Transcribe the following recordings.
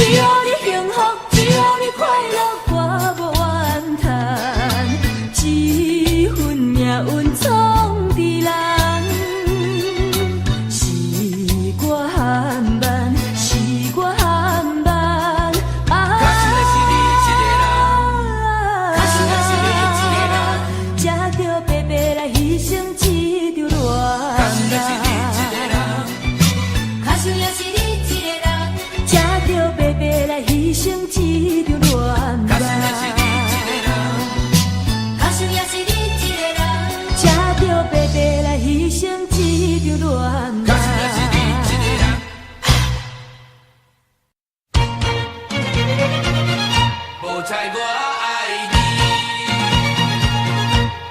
只要你幸福，只要你快乐，我无怨叹。一份命运创伫人，是我含慢，是我含慢。可惜的是你一个人，可惜的是你一个人，才着白白来牺牲一条恋可惜的是你一个人，可惜也是你一个人，才着白白来牺牲一条恋可惜的是你一个人，可惜也是你一个人，才着白白来牺牲一条恋可惜的是你一个人。无猜我爱你，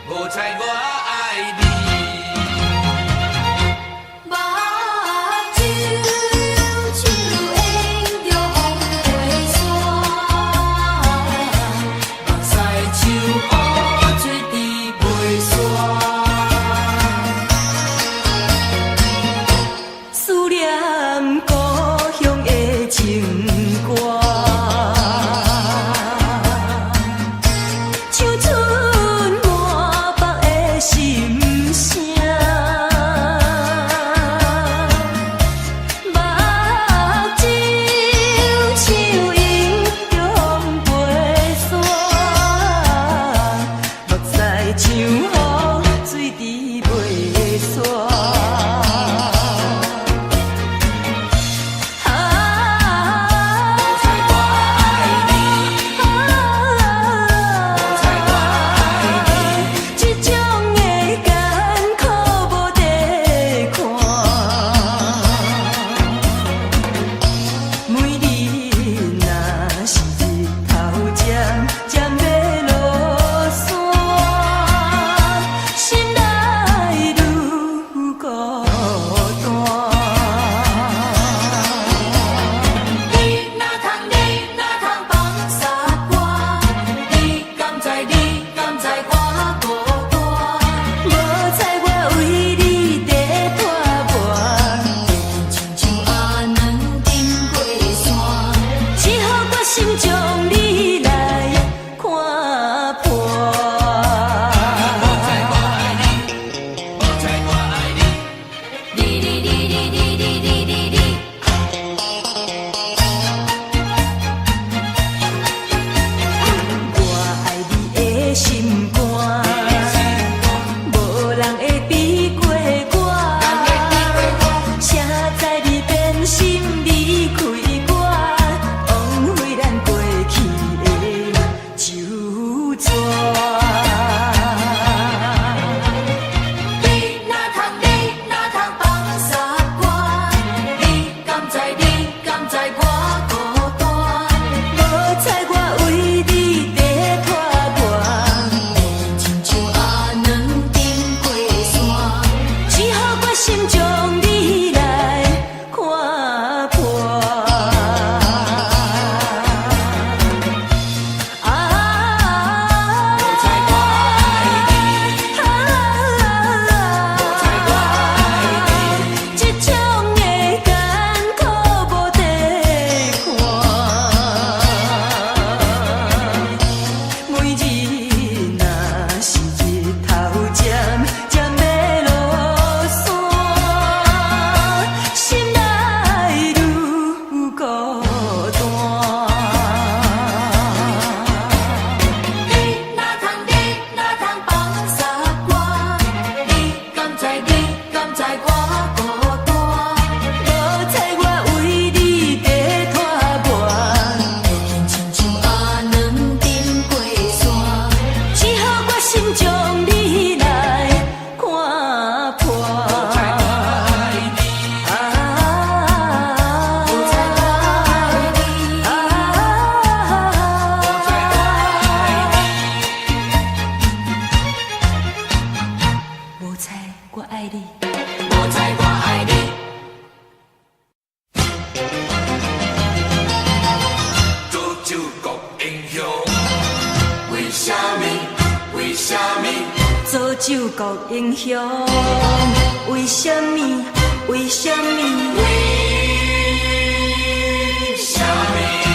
无猜我爱你。目睭手牵着风飞山，目屎像雨水滴袂散。思念故乡的情歌，唱出满腹的心声。目睭像迎着风飞山，目屎像雨水滴袂散。这种的艰苦无地看，每日若是日头渐渐要落山，心内愈孤单。你若通放下我，你敢知我孤单？无猜我为你在拖磨，亲像阿软顶过山，只好决心将你来看破。无猜我爱你，无猜我爱你。我爱你的心肝，无人会比过我。谁知你变心离开我，枉费咱过去的纠缠。你若通放下我，你敢知我孤单？无猜我为你在拖磨，亲像阿软顶过山，只好决心将你来看破。无猜我爱你，无猜我爱你。这种的艰苦无地看，每日若是日头渐渐要落山，心内愈孤单。你若通放下我，你敢知我孤單？无猜我为你在拖磨，亲像阿软顶过山，只好决心将你来看破。无猜我爱你，无猜我爱你，无猜我爱你，无猜我爱你。无猜我爱你。做酒国英雄，为什么？为什么？做救国英雄，为什么？为什么？为什么？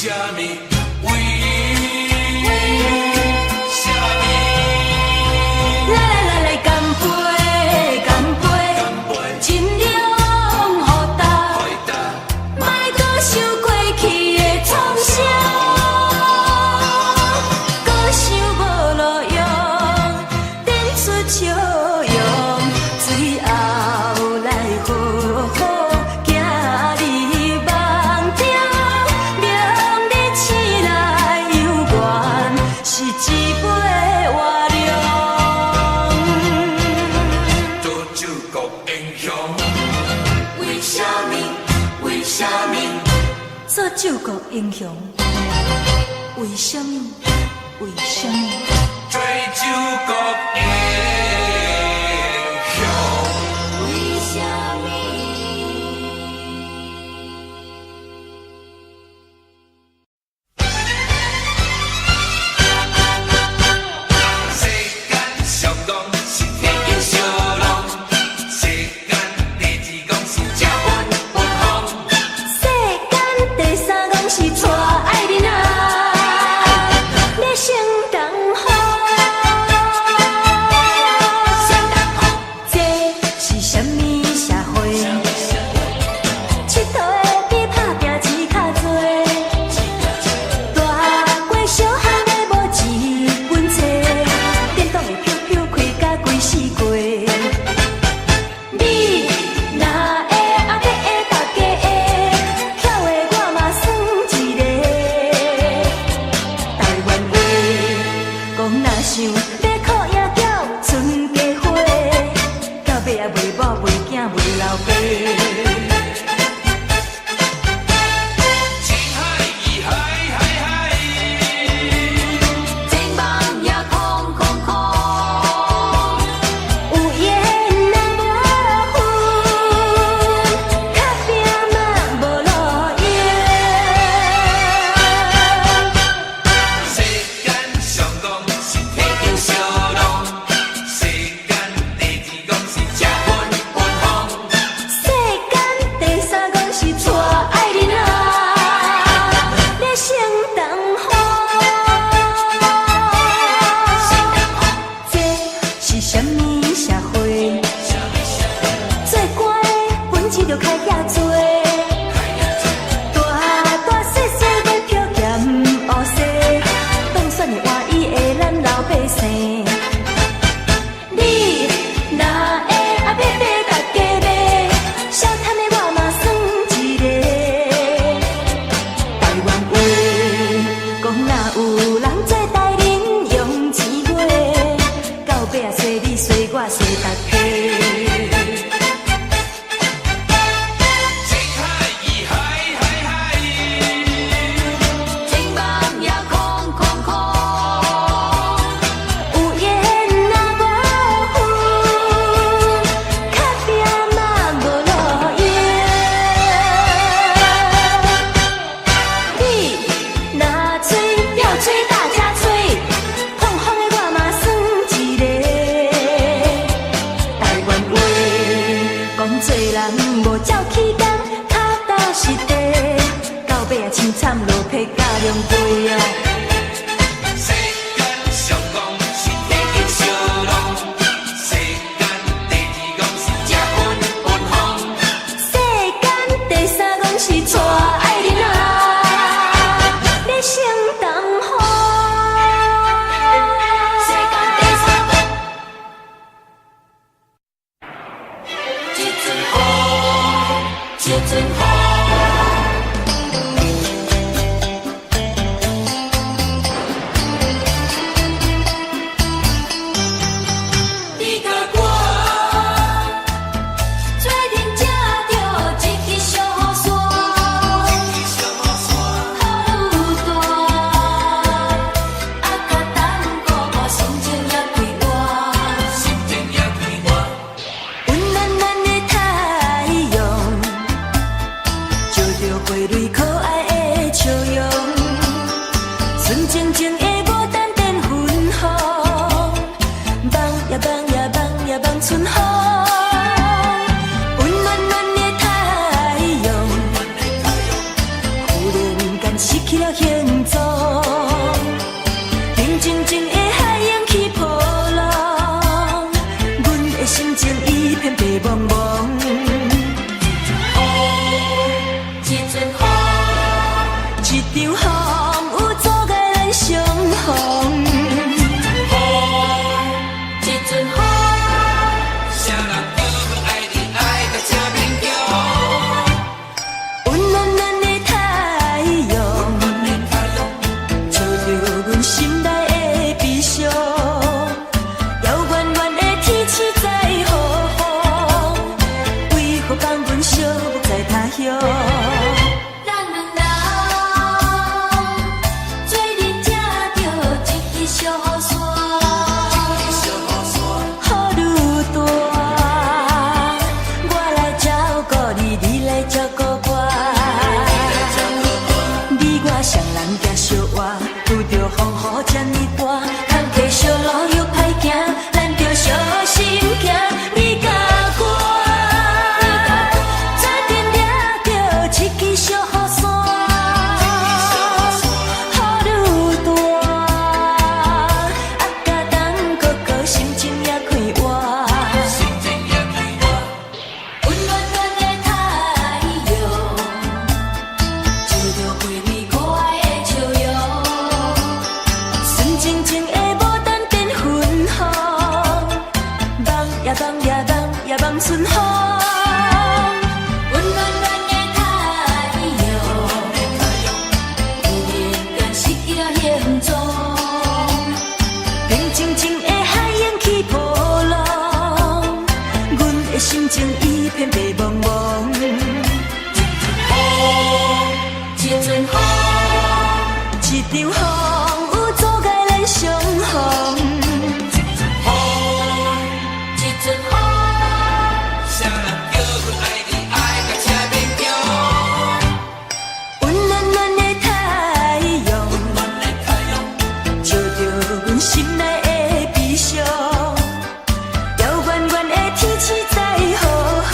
什么？为什么？来，干杯，干杯，尽量互答，莫搁想过去的创伤，搁想无路用，点出笑容，最后来好好行入梦中，明日醒来犹原是一杯活量。做酒国英雄，为什么？为什么？做救国英雄，为什么？为什么？做酒国英雄。为什么？世间上讲是天经小浪，世间第二讲是食饭分行。世间第三讲是娶爱人啊，你先东风。这是什么社会？佚佗的比打拼钱较多，大过小汉的无一分钱，电动的飘飘开甲规世界。你若会阿伯会大家会，巧的我嘛算一个。台湾话讲若想要靠野鸟剩家伙，到尾也袂某袂囝袂老爸。情海义海海海，情梦也空空空，有缘若无份，较拼嘛无路用。世间上讲是天经小浪，世间第二讲是食饭分行。世间第三讲是娶爱人啊，你先东风。这是什么社会？做官的本钱就开遐多，大大细细的票价毋乌西，当选的换伊的咱老百姓。你若会阿伯买大家买，小摊的我嘛算一个。台湾话讲若有人做代人用钱买，到尾啊随你随我随大家。情海义海海海，情梦也空空空，有缘若无份，较拼嘛无路用。你若嘴要吹大家吹，放风的我嘛算一个。台湾话讲做人无照起工，脚踏实地，到尾啊凄惨落魄甲凉杯啊。世间上讲是天经小浪，世间第二讲是食饭分行。世间第三讲是娶爱人啊，你先东风。世间第三讲，一阵风，一阵风。你甲我做阵才着一支小雨伞，雨大，啊甲等顾我心情也快活。温暖暖的太阳，照着花蕊可爱的笑容，纯净净的无淡淡芬芳，梦呀梦呀梦呀梦春风。温暖暖的太阳，忽然间是去了行踪，平静静的海涌起波浪，阮的心情一片白茫茫。一阵风，一场风，有阻碍咱相逢。一阵风，啥人叫我爱你爱到这勉强？温暖暖的太阳，照着阮心内的悲伤。遥远远的天气在雨风，为何放阮寂寞在他乡？咱两人做阵才着一支小雨伞，雨愈大，我来照顾你，你来照顾我。你我双人行相活，拄着风雨这呢大，坎坷小路又歹行，咱着小心行。你甲我，做阵抓着一支小雨伞，雨愈大，甲当哥哥心情也快活。温暖暖的太阳，照着陪你可爱的笑容，纯净净的牡丹变粉红，梦也梦也梦也梦春风。温暖暖的太阳，忽然间失去了形状，平静静的海涌起波浪，阮的心情一片白茫茫。一阵风，一场风，有阻碍咱相逢。一阵风，啥人叫我爱你爱到这勉强？温暖暖的太阳，照着阮心内的悲伤。遥远远的天气在雨风，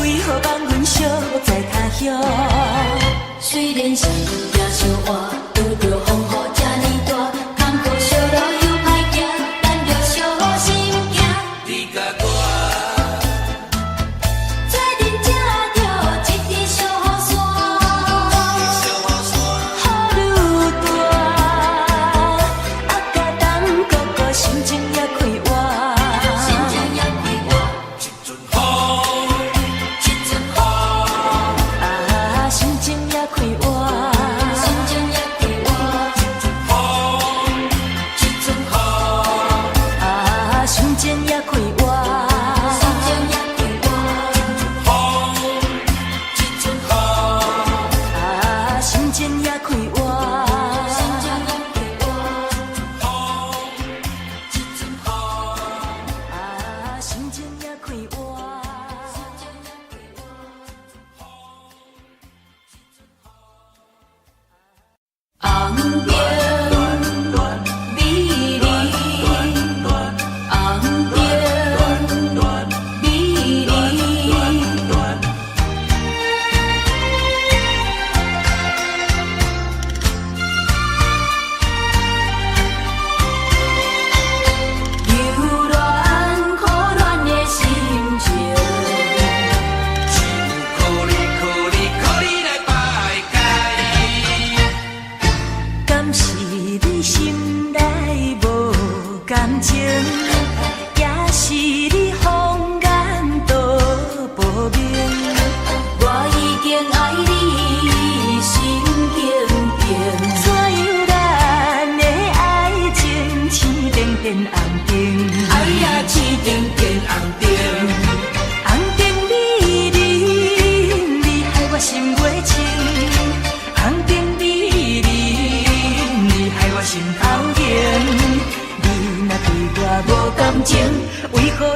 为何放阮寂寞在他乡？虽然相隔相活，拄着风雨这呢大，坎坷小路又歹行，咱着小心行。你甲我，做阵才着一支小雨伞，雨愈大，甲当哥哥心情也快活。一阵风，一阵风，心情也快活。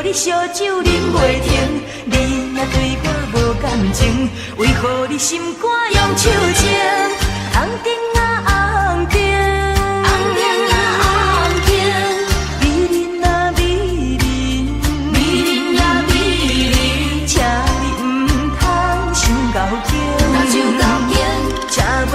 你烧酒啉袂停，你若对我无感情，为何你心肝用手情？红灯啊红灯，红灯啊红灯，美人啊美人，美人啊美人，请你唔通伤交情，伤交情，吃袂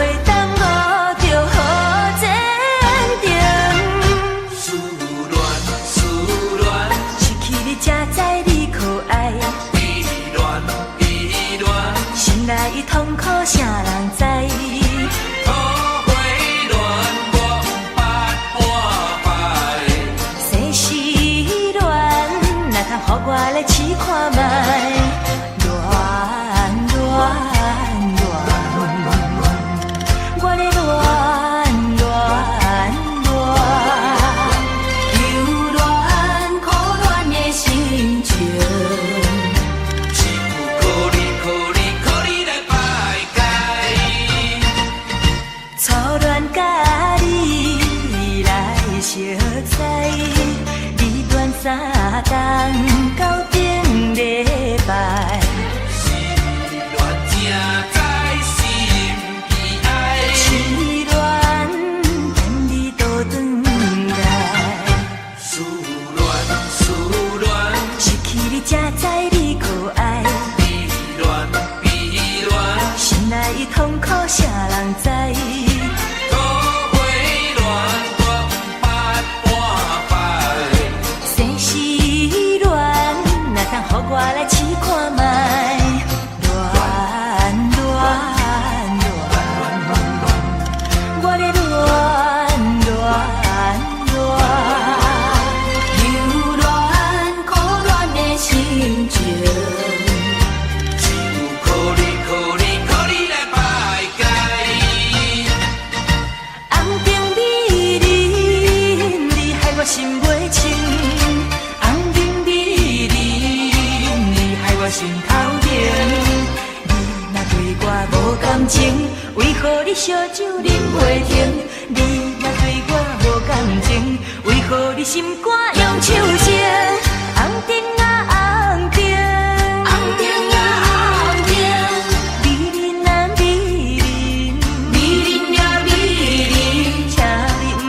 甲你来相采，你恋三冬到顶礼拜。正在心悲哀，痴恋等你倒转来，思恋，失去你才知你可爱，悲恋，心内的痛苦谁人知？土花乱，我不捌半摆，生死恋，若通予我来试看卖。心袂清，红灯美人，你害我心头疼。你若对我无感情，为何你烧酒啉袂停？你若对我无感情，为何你心肝用手情？红灯啊红灯，红灯啊红灯，美人啊美人，美人啊美人，请你唔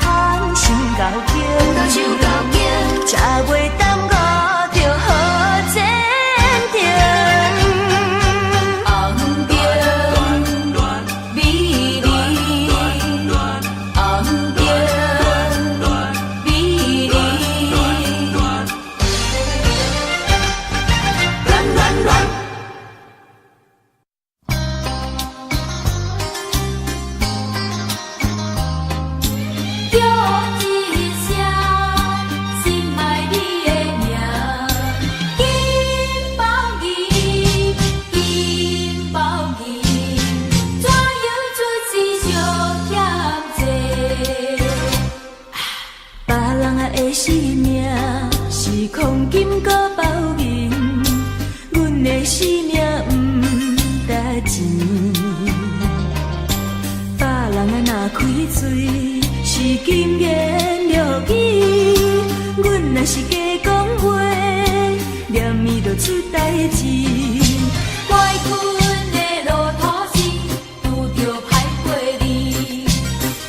通心高兴。手高兴，才袂耽误着好前程。红灯美人，红灯美人，乱。生命是空金搁包银，阮的生命不值钱。别人若开嘴是金言玉语，阮若是假讲话，念伊就出代志。爱困的路途是拄着歹过你，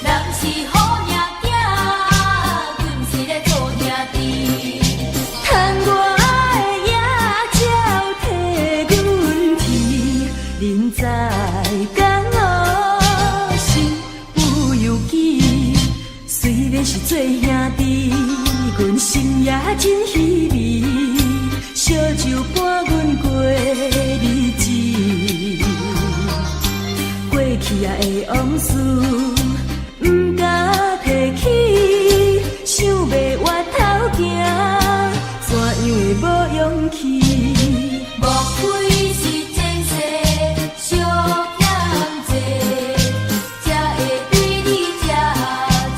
人是好命囝。趁我的野鸟替阮啼，恁知敢我心有犹记？虽然是做兄弟，阮心也真稀微。烧酒伴阮过日子，过去啊的往事，不敢提起，想要回头行。怎样会无勇气？莫非是前世相欠债，才会对你这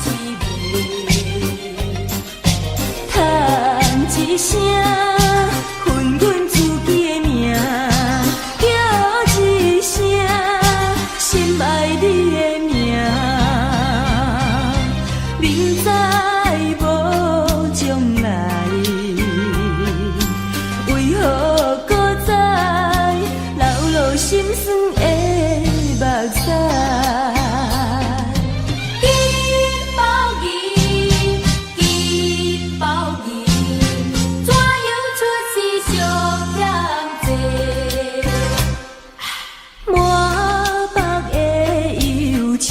滋味？叹一声，恨阮自己的命，叫一声，心爱你的名，明知无将来。心酸的目屎，金包银，金包银，怎样出世相欠债？满腹的忧情，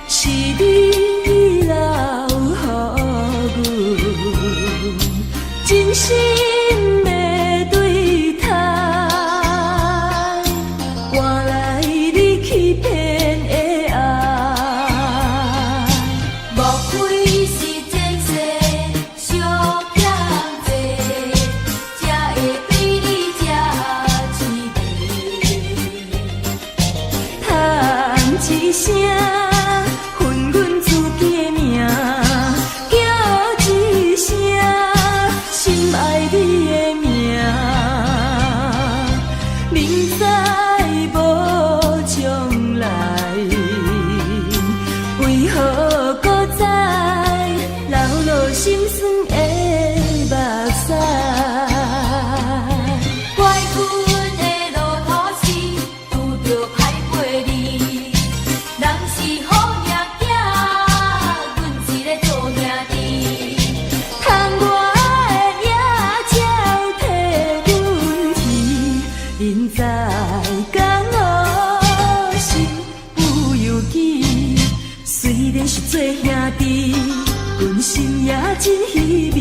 是你留予阮，真心。一声恨阮自己的命，叫一声心爱你的名，明知无将来。心酸的目屎。怪阮的路途是拄着歹陪你，人是好命囝，阮是咧做兄弟。窗外的野鸟替阮啼，因在讲我心有犹记。虽然是做兄弟，阮心也真稀微，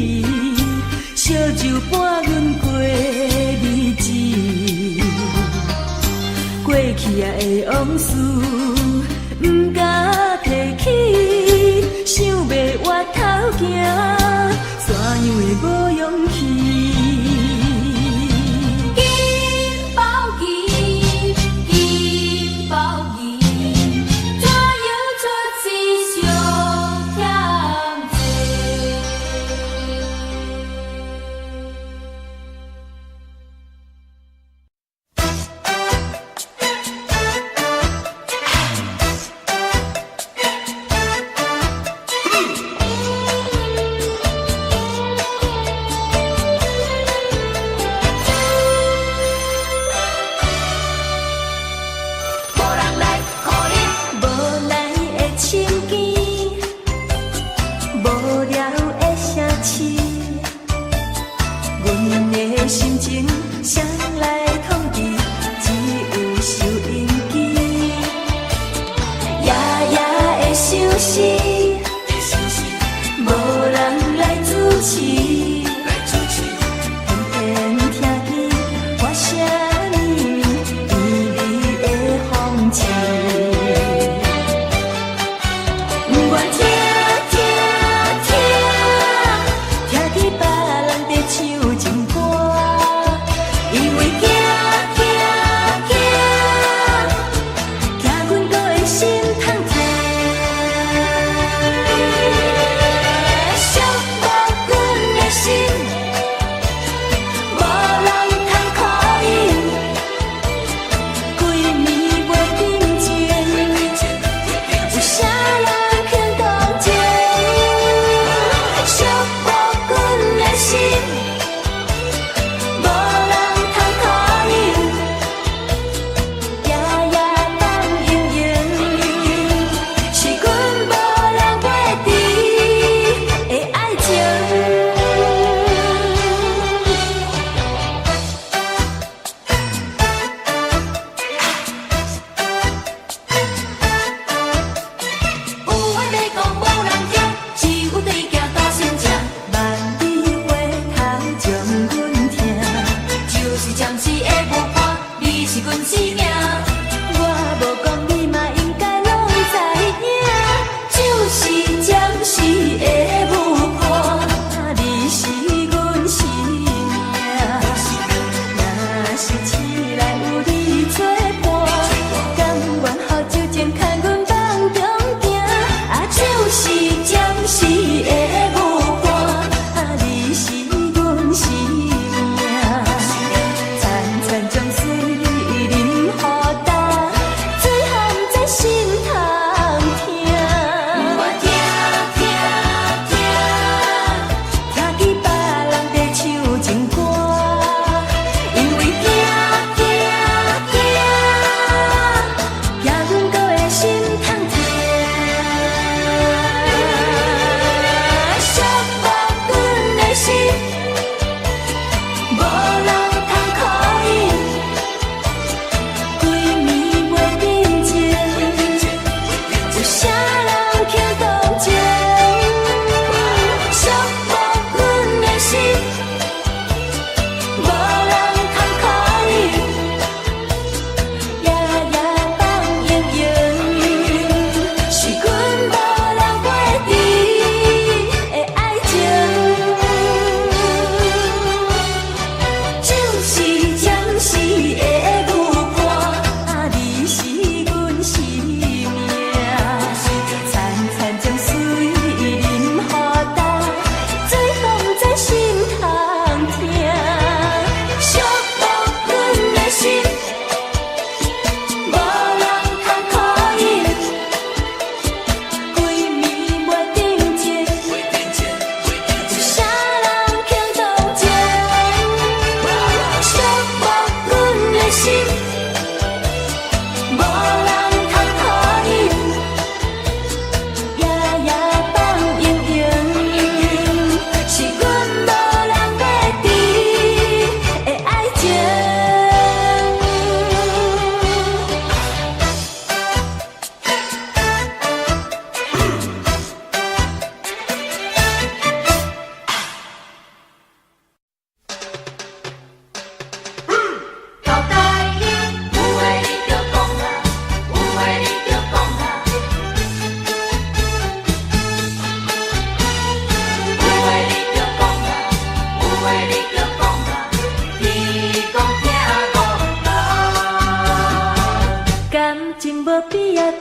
烧酒伴阮过日子。过去啊的往事，不敢提起，想要回头行，怎样会无勇气？金包银，金包银，怎样出世上欠债？无人来可怜，无来的深更，无聊的城市，阮的心情谁来统治？只有收音机，夜夜的想死，无人来主持。偏偏听见我声绵绵的风情，不愿听见别人在唱情歌，因为惊阮搁会心痛痛。寂寞阮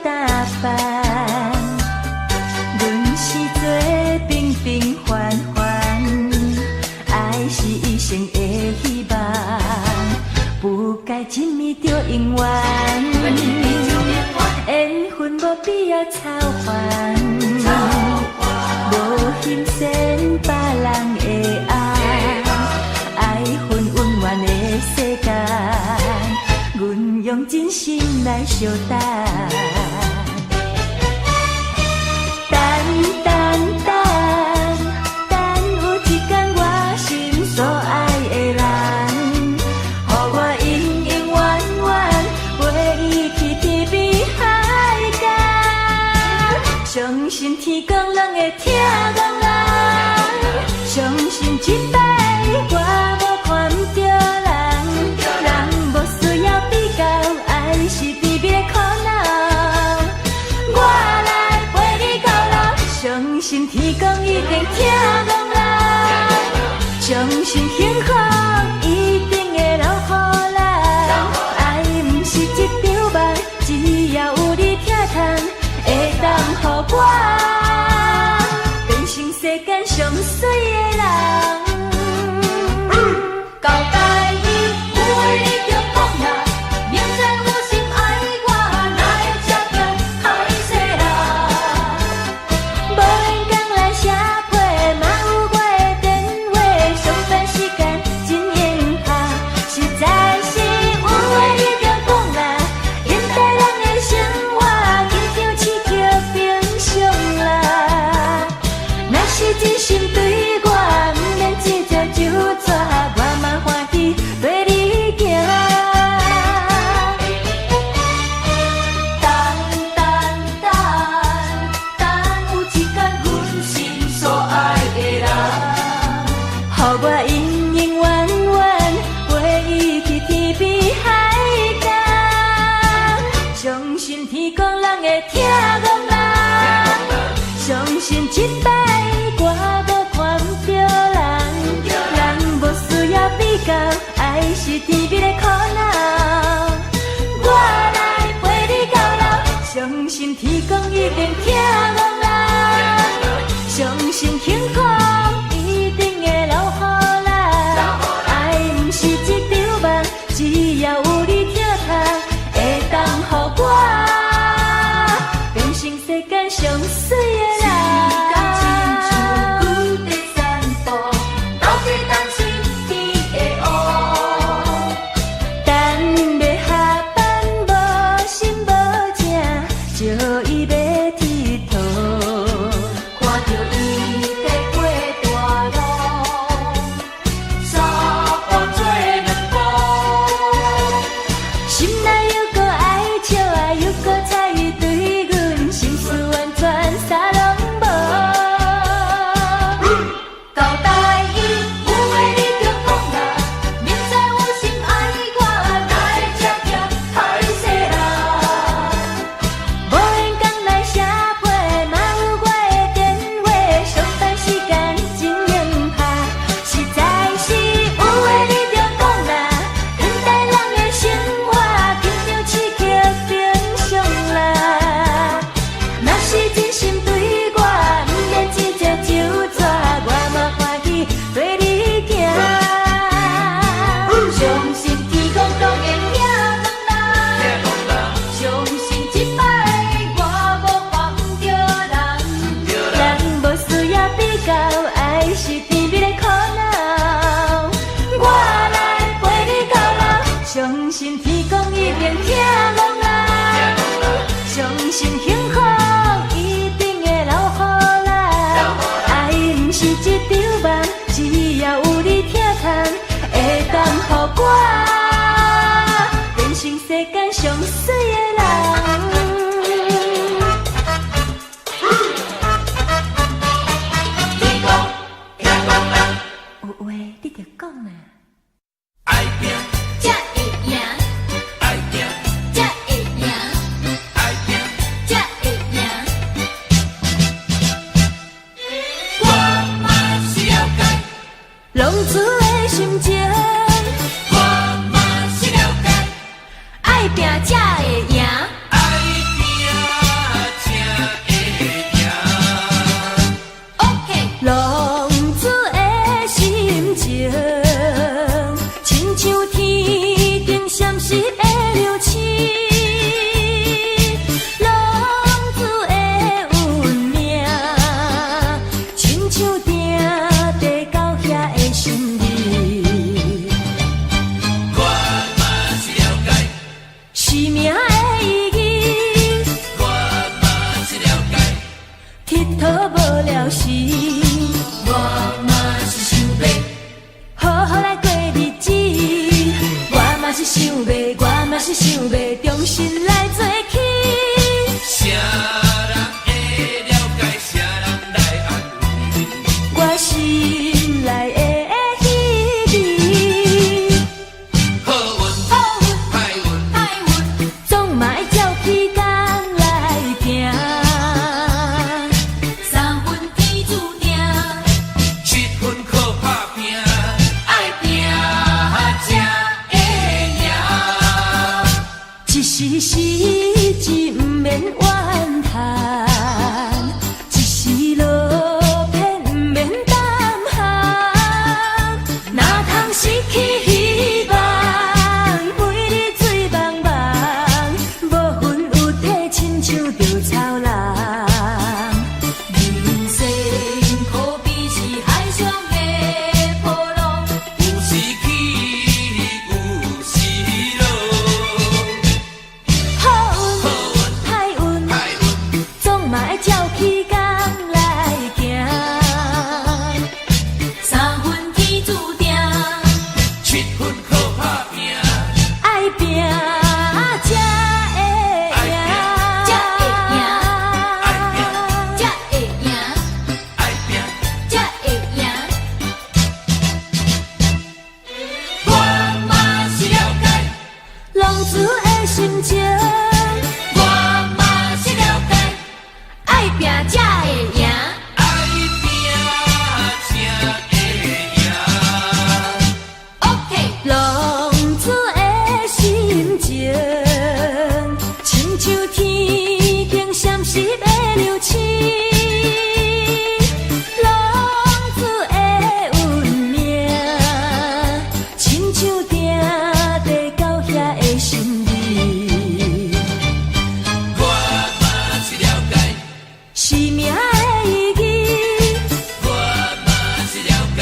打扮，阮是做平平凡凡，爱是一生的希望，不该亲密就永远，缘分无必要操烦，无欣赏别人的爱，爱恨温暖的世间，阮用真心来相等。等有一天我心所爱的人，予我永永远远陪伊去天边海角。相信天公人会疼憨人，相信这摆我无看不着人，人无需要比较，爱是甜蜜的苦恼。我来陪你到老，相信天公一定疼憨人，相信幸福一定会留予人。爱不是一场梦，只要有你疼痛，会当予我变成世间上水的人。交代你，有话你就讲啦，明知有心爱我，哪会这样歹势啦？无闲讲来写批，嘛有我的电话，上班时间真严格，实在是有话你就讲啦，现代人的生活紧张刺激平常啦。若是真心对我，不免一条就抓，我嘛欢喜对你行。等有一天阮心所爱的人，予我永永远远陪伊去天边海角。相信天公人会疼憨人，相信这摆我无看不着人，人无需要比较，爱是甜蜜的苦恼。我来陪你到老，相信天公一定疼憨人，相信幸福一定会留予人。爱不是一场梦，只要有你疼痛，会当予我变成世间上水的人。等要下班无心无情，招伊要佚佗，看着伊在过大路，三步做两步，心内犹搁爱笑啊，犹搁猜伊对阮心思完全啥拢无。交代伊，有话你就讲啦，明知有心爱我，哪会这样歹势啦？无闲讲来写批，嘛有我的电话，上班时间真严格，实在是有话你就讲啦，现代人的生活紧张刺激平常啦。若是真心对我，不免一只就抓，我嘛欢喜对你行。相信天公都会疼憨人，相信这摆我无看不着人，人无需要比较，爱是甜蜜的苦恼。我来陪你到老，相信天公一定疼憨人，相信幸福一定会留予人。爱不是一场梦，只要有你疼痛，会当予我变成世间上水的人。天公疼憨人，有话你就讲啦。爱拼才会赢，爱拼才会赢，爱拼才像稻草人。人生可比是海上的波浪，有时起，有时落。好运歹运，歹运总嘛会照起工来行。三分天注定， 7分靠打拼，爱拼才会赢，才会赢，才会赢，爱拼。才会赢。我嘛是了解浪子的心情，我嘛是了解爱拼才会赢。爱拼才会赢。 OK， 浪子的心情，亲像天经闪烁的流星。浪子的运命，亲像定地到遐的心意。我嘛是了解，生命的意义，我嘛是了解，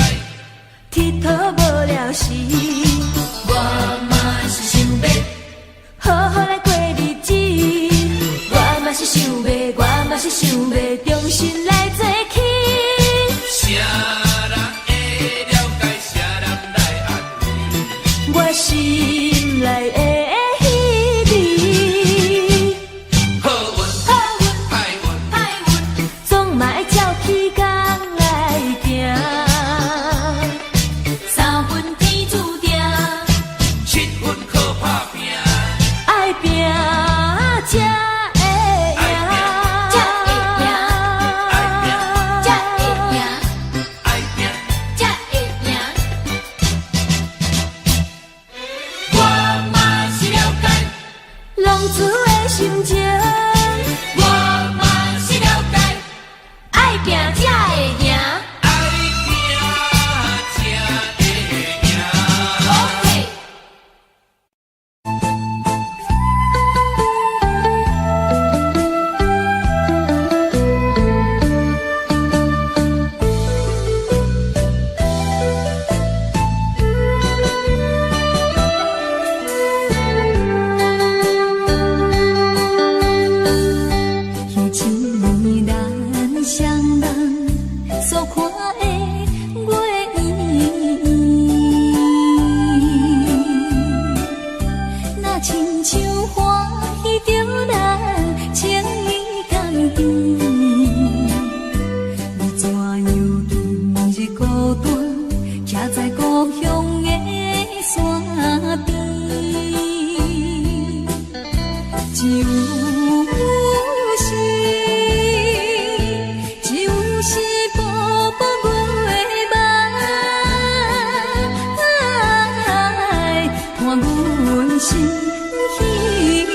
佚佗无了时。我嘛是想要好好来过日子，我嘛是想要，我嘛是想要重新来做起。啥人会了解，啥人来安慰？我心内的希冀，好运好运歹运，歹运，总嘛会照起工来行。三分天注定， 7分靠打拼，爱拼才会赢，才会赢，才会赢，爱拼。才会赢。我嘛是了解浪子的心情，我嘛是了解爱拼才会赢。爱拼才会赢。 OK。迄一年咱双人所看的月圆，那亲像欢喜着咱情意共甜。你怎样今日孤单，徛在故乡的山边？就是步步月梦，伴阮心稀微。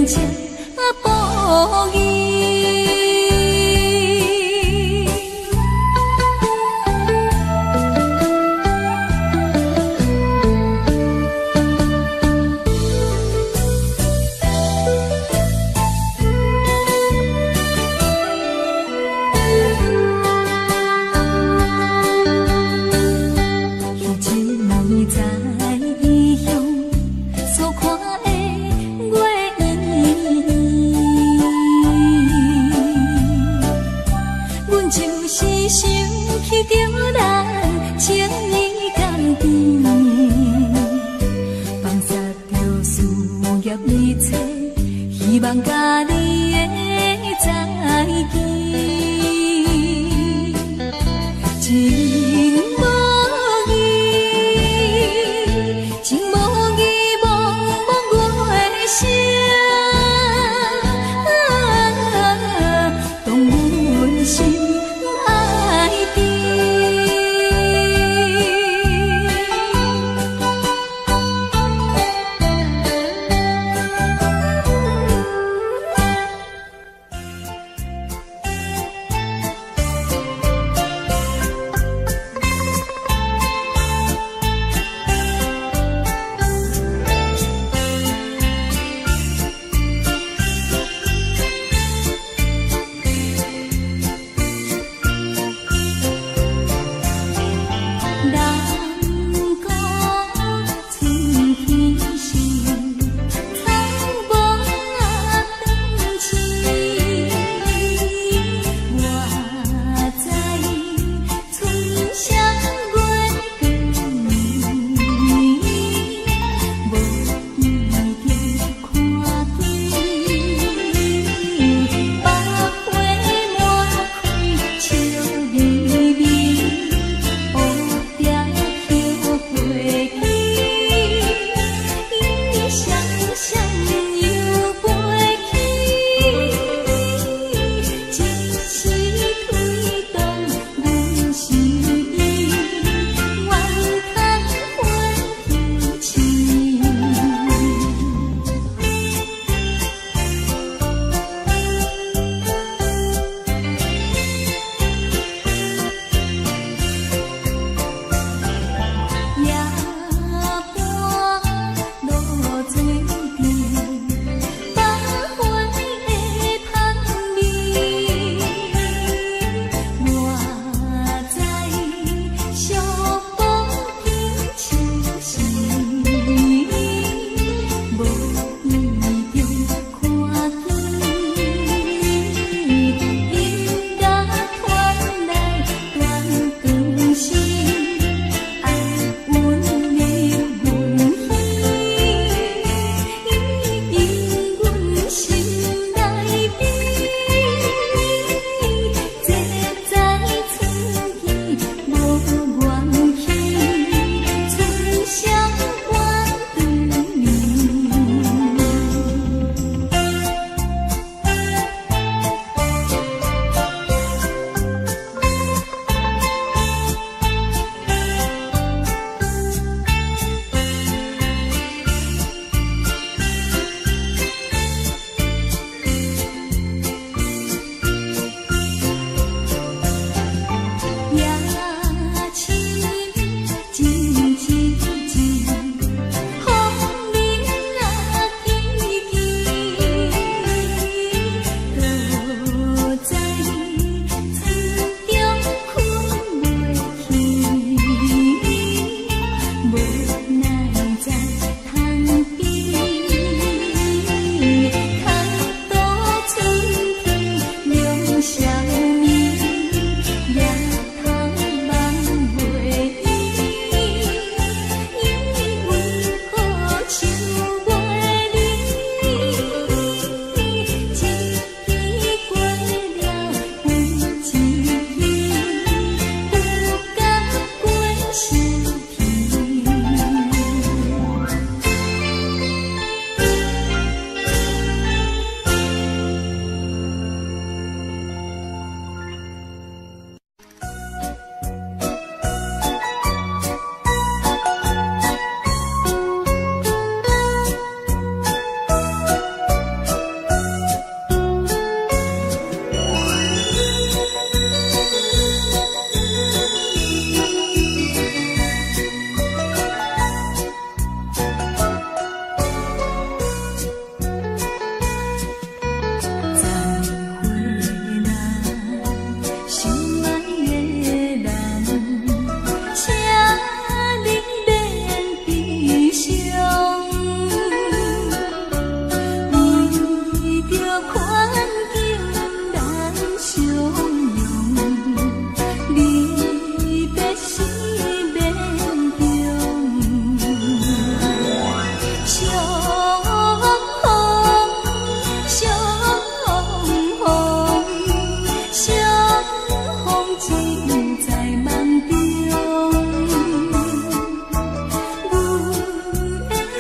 情无义。一年在。望甲你的再见，情无义，情无义，茫茫月声，当阮心爱的。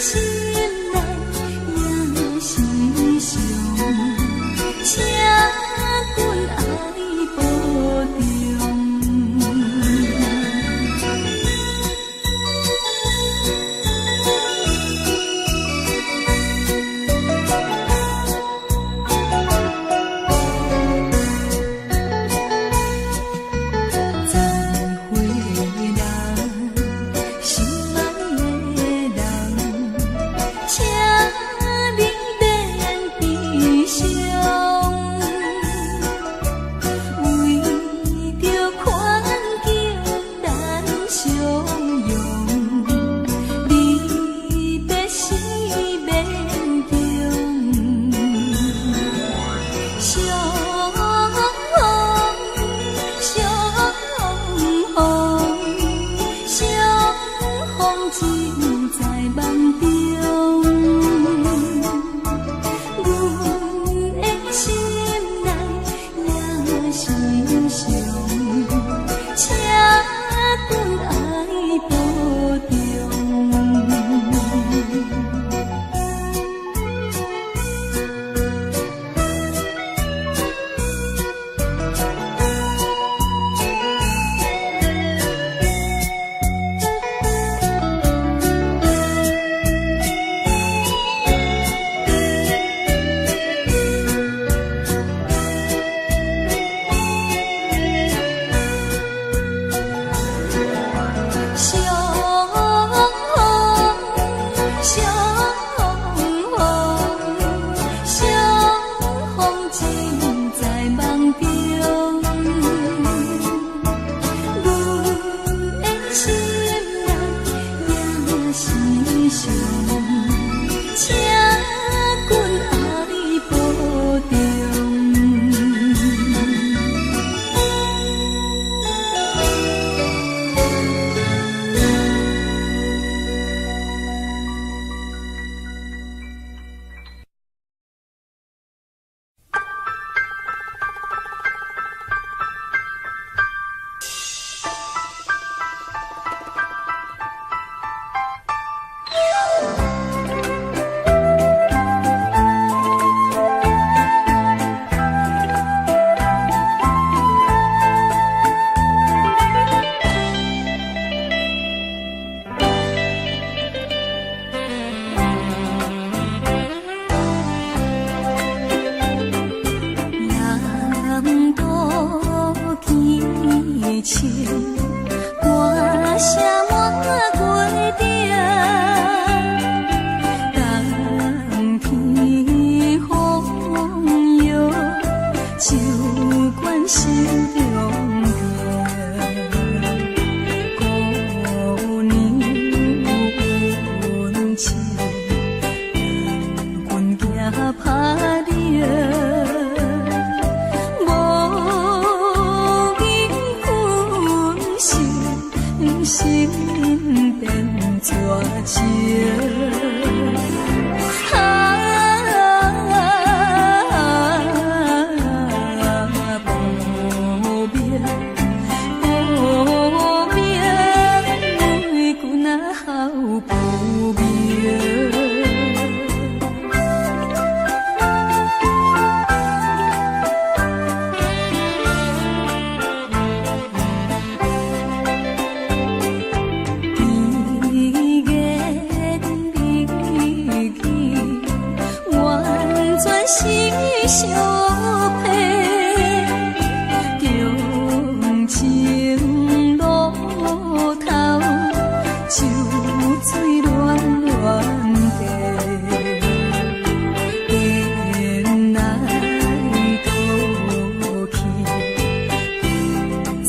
心内也是伤，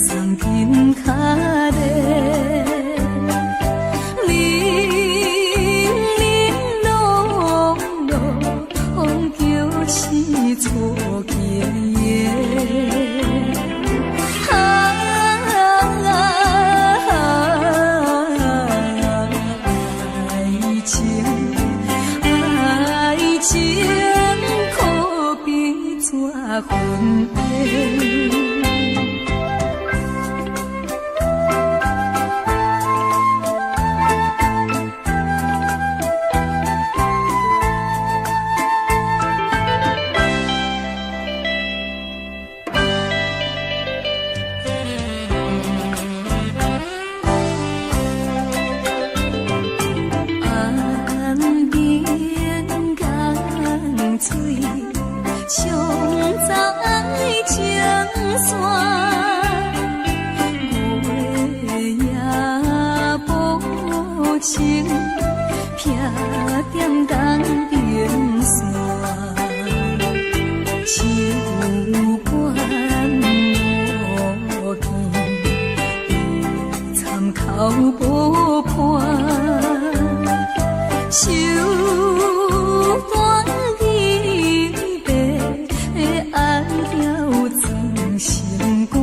请君爱保重。点东边线，手管无见，参考无伴，手段银白，爱了藏心肝。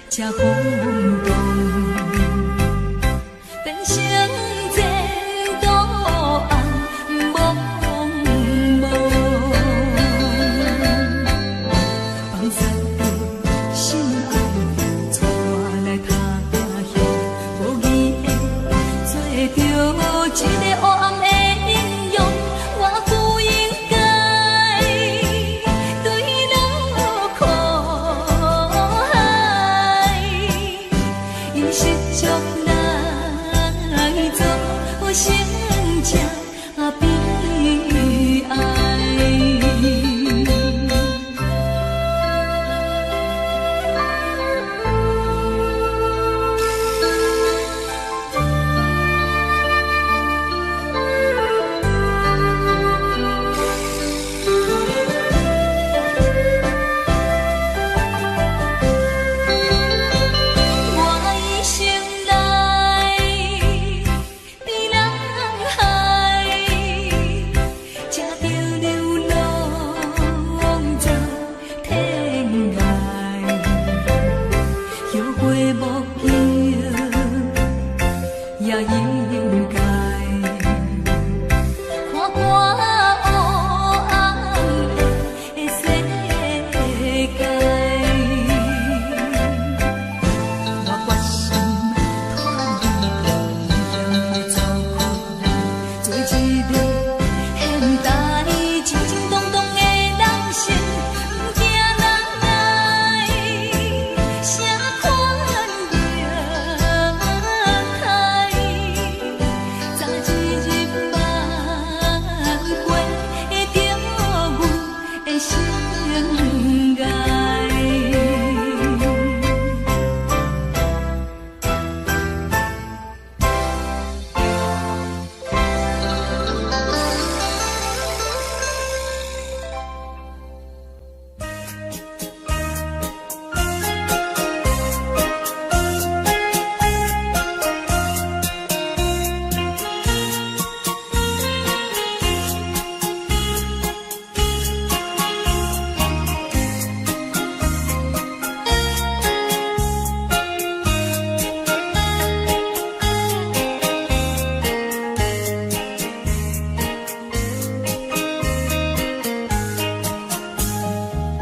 这轰动，变成前途暗茫茫。放散着心肝，带来他乡，无意的做着一个黑暗的英雄，我不应该对老苦海，用失足来做成这悲哀。我一生来在人海，才着流浪走天涯，后悔无救也应该。看看黑暗的世界，我决心脱离这走苦路，做一个现代清清动动的人生，不惊人来啥款热海，早一日挽回着阮的生涯。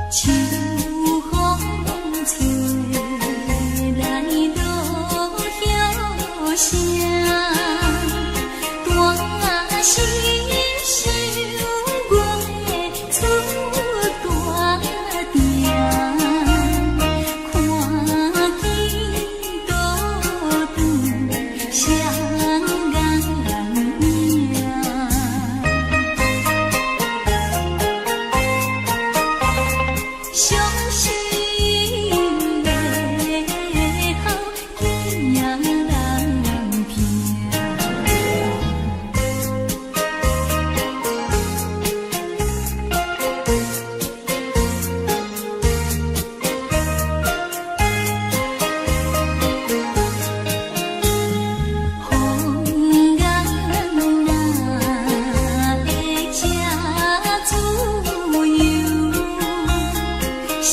秋风吹来落叶声，大是想我出大城，看见倒转双眼影。伤心的好，见人听。风眼哪会这自由？谁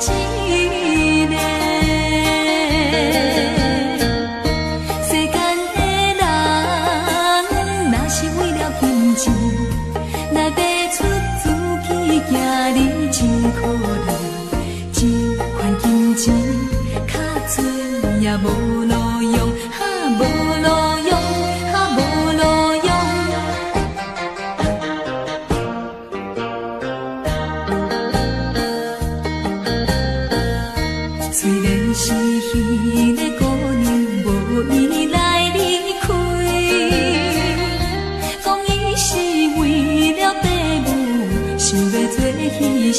一个。世间的人，若是为了金钱，来卖出自己，行你真可怜。这款金钱，卡嘴也无路用，无路用，无路用。虽然是彼个姑娘无意来离开，讲伊是为了爸母，想要做牺牲。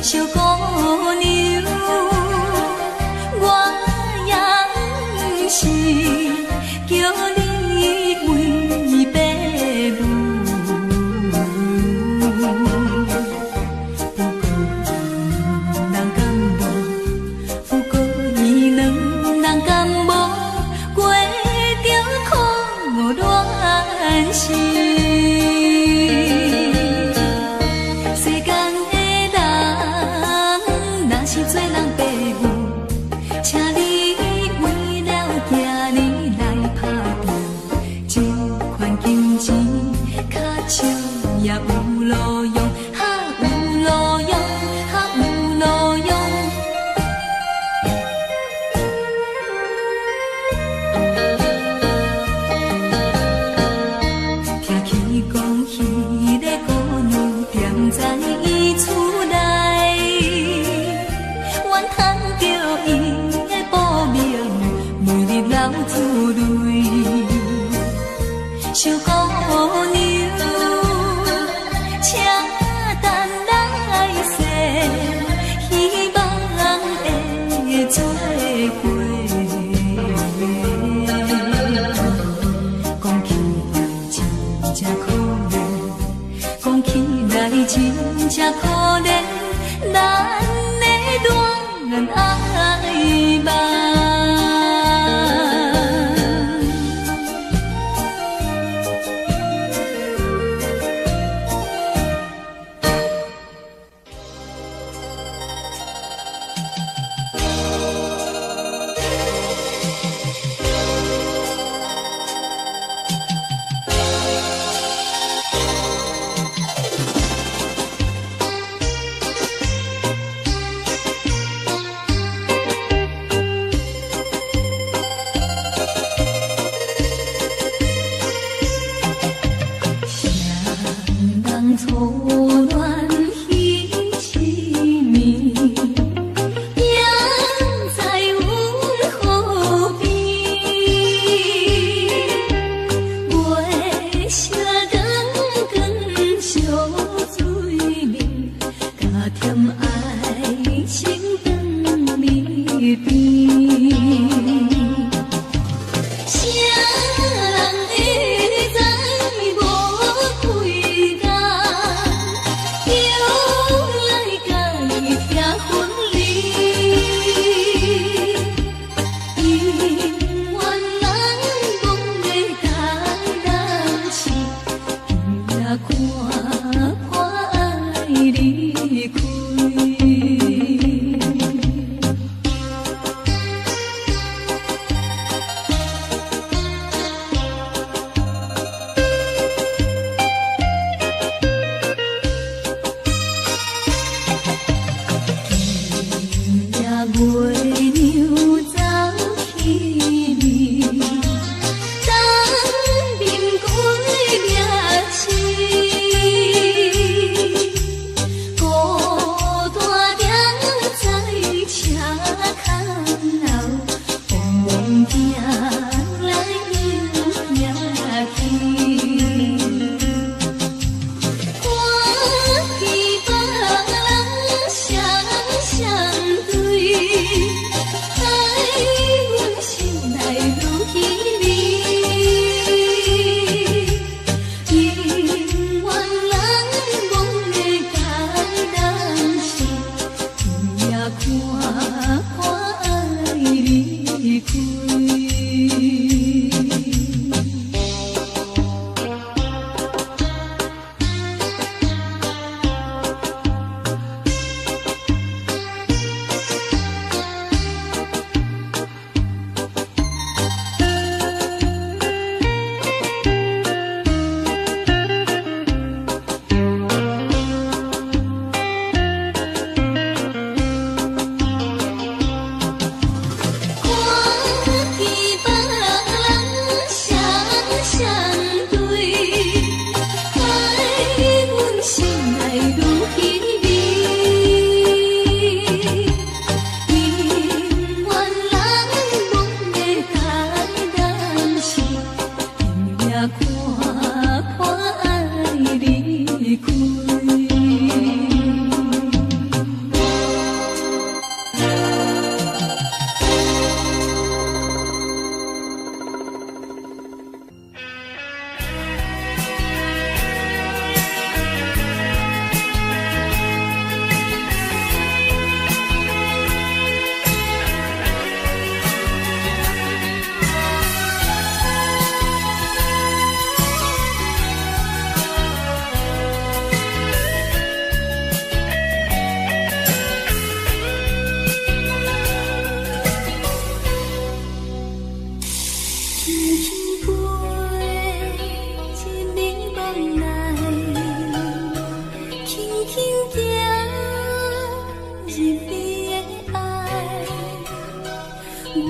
小姑娘，我也是叫你为爸母。不过伊两人敢无过着苦恋时？世间的人，若是做人爸母，请你为了囝儿来打拼，这款金钱较少也有路用，有路用，有路用。听起讲彼个姑娘踮在伊厝内，怨叹着伊的报名，每日流珠泪。小姑娘，请等来世，希望会做伙。讲起来真正可怜，讲起来真正可怜，咱的恋爱梦。人错乱彼痴迷，也在阮何边？月色光光烧水面，加添爱情长绵绵。谁人会知无开眼，又来甲伊听分离？因缘人讲的代人是，伊也看破爱离开。月娘走去面，当面过夜市。愈稀微。因缘人无的太难是，偏也看看爱离开。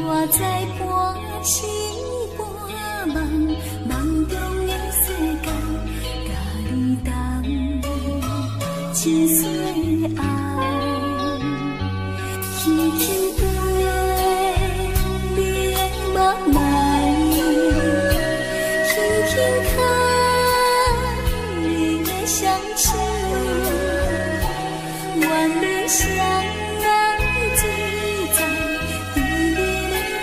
我在半醒半梦，梦中的世界，甲你同一岁爱，轻轻飞，你的目来，轻轻看，你的双手，愿你相人自在。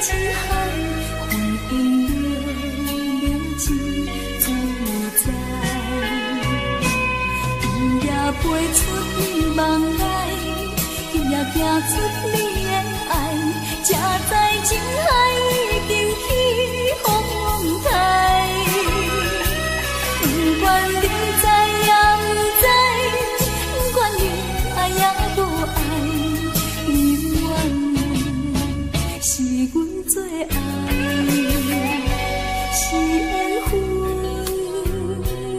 情海昏昏流流真自在，伊也飞出你梦来，伊也行出你的爱，才知情海已经起风台。不管你知也不知，不管你爱也无爱，你愿是阮最爱，是缘分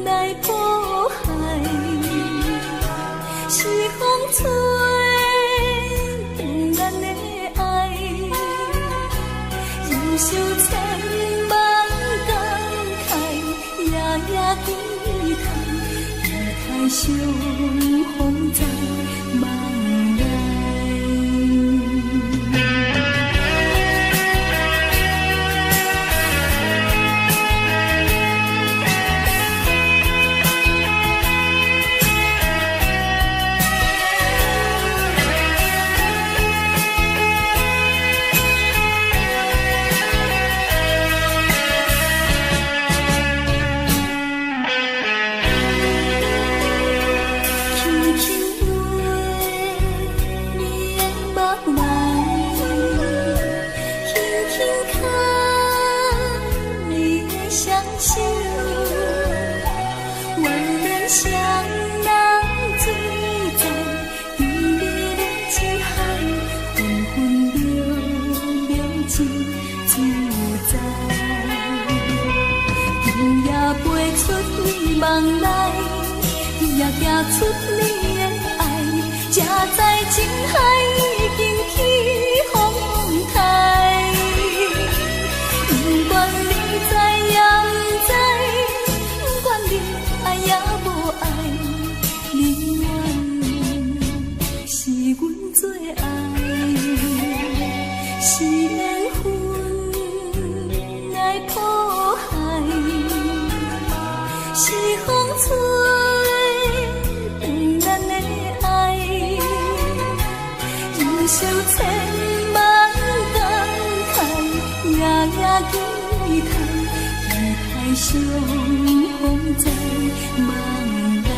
来破坏，是风吹断咱的爱，忍受千万感慨，夜夜低头，离开相逢在梦来。相人自在，美丽的情海，昏昏流流真自在。伊也飞出你梦来，伊也行出你的爱，才知情海已经起风台。不管你知也不知，不管你爱也无爱，你愿是阮最爱，是缘分来破坏，是风吹断咱的爱，忍受千万感慨，夜夜低头，离开相逢在梦来。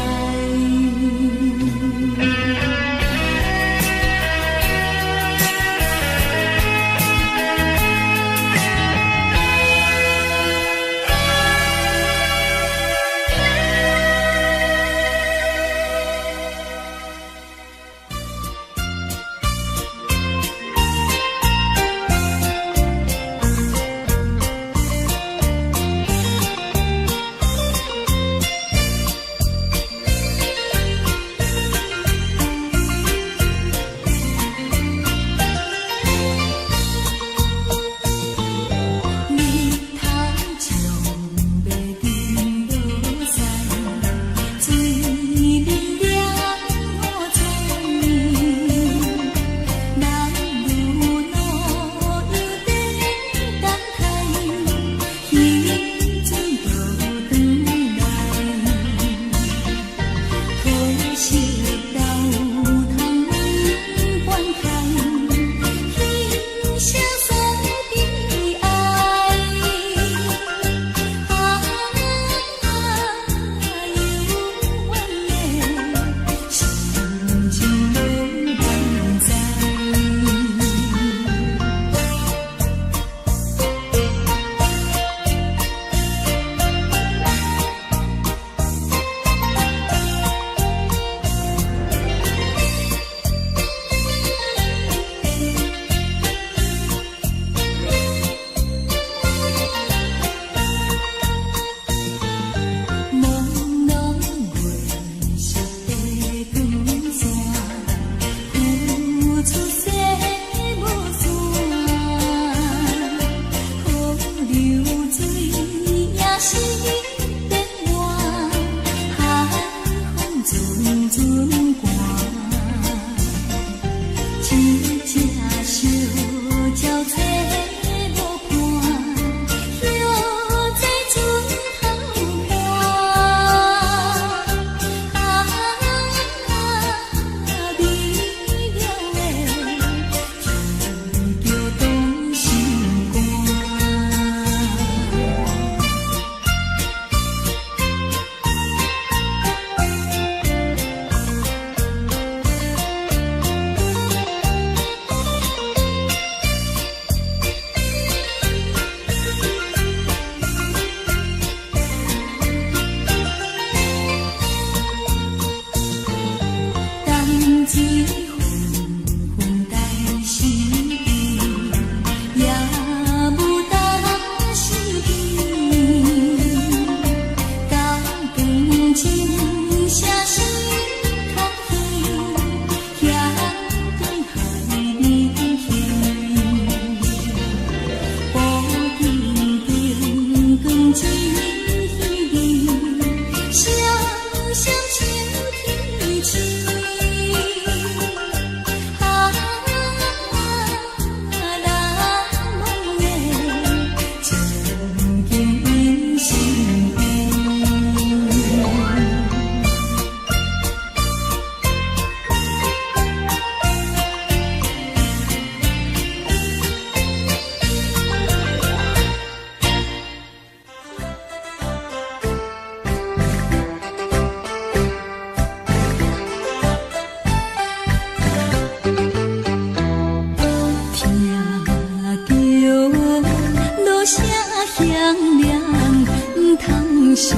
相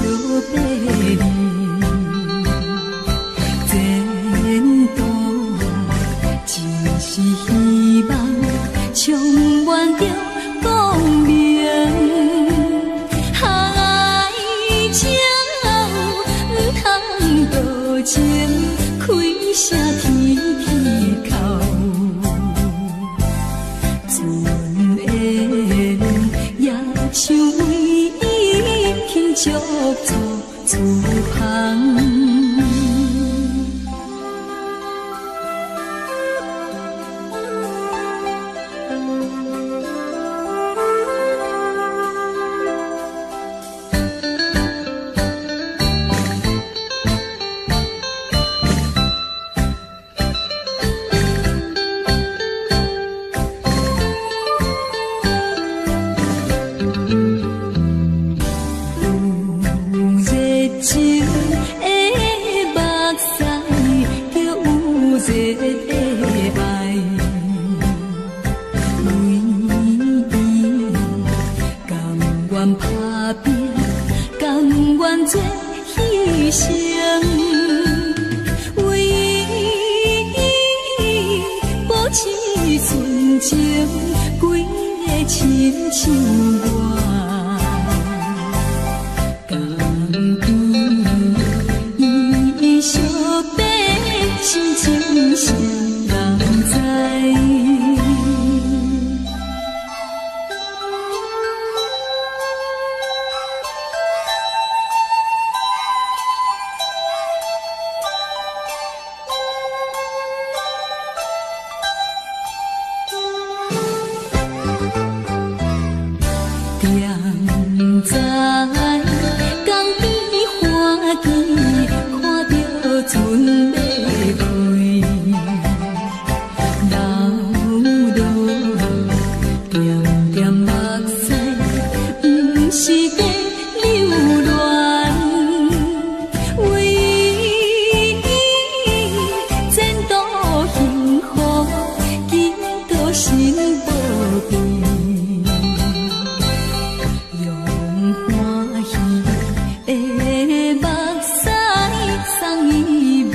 别离，前途只是希望，充满着光明。爱情不通多情，开声天天哭。船缘也像为轻足处旁。做牺牲，为伊保持纯情，规个亲像我，甘甜伊惜别心情谁人知？点在江边花枝，看着船要飞，流落点点目屎，不是假留恋，为伊前途幸福，见到心宝贝。的目屎送伊袂。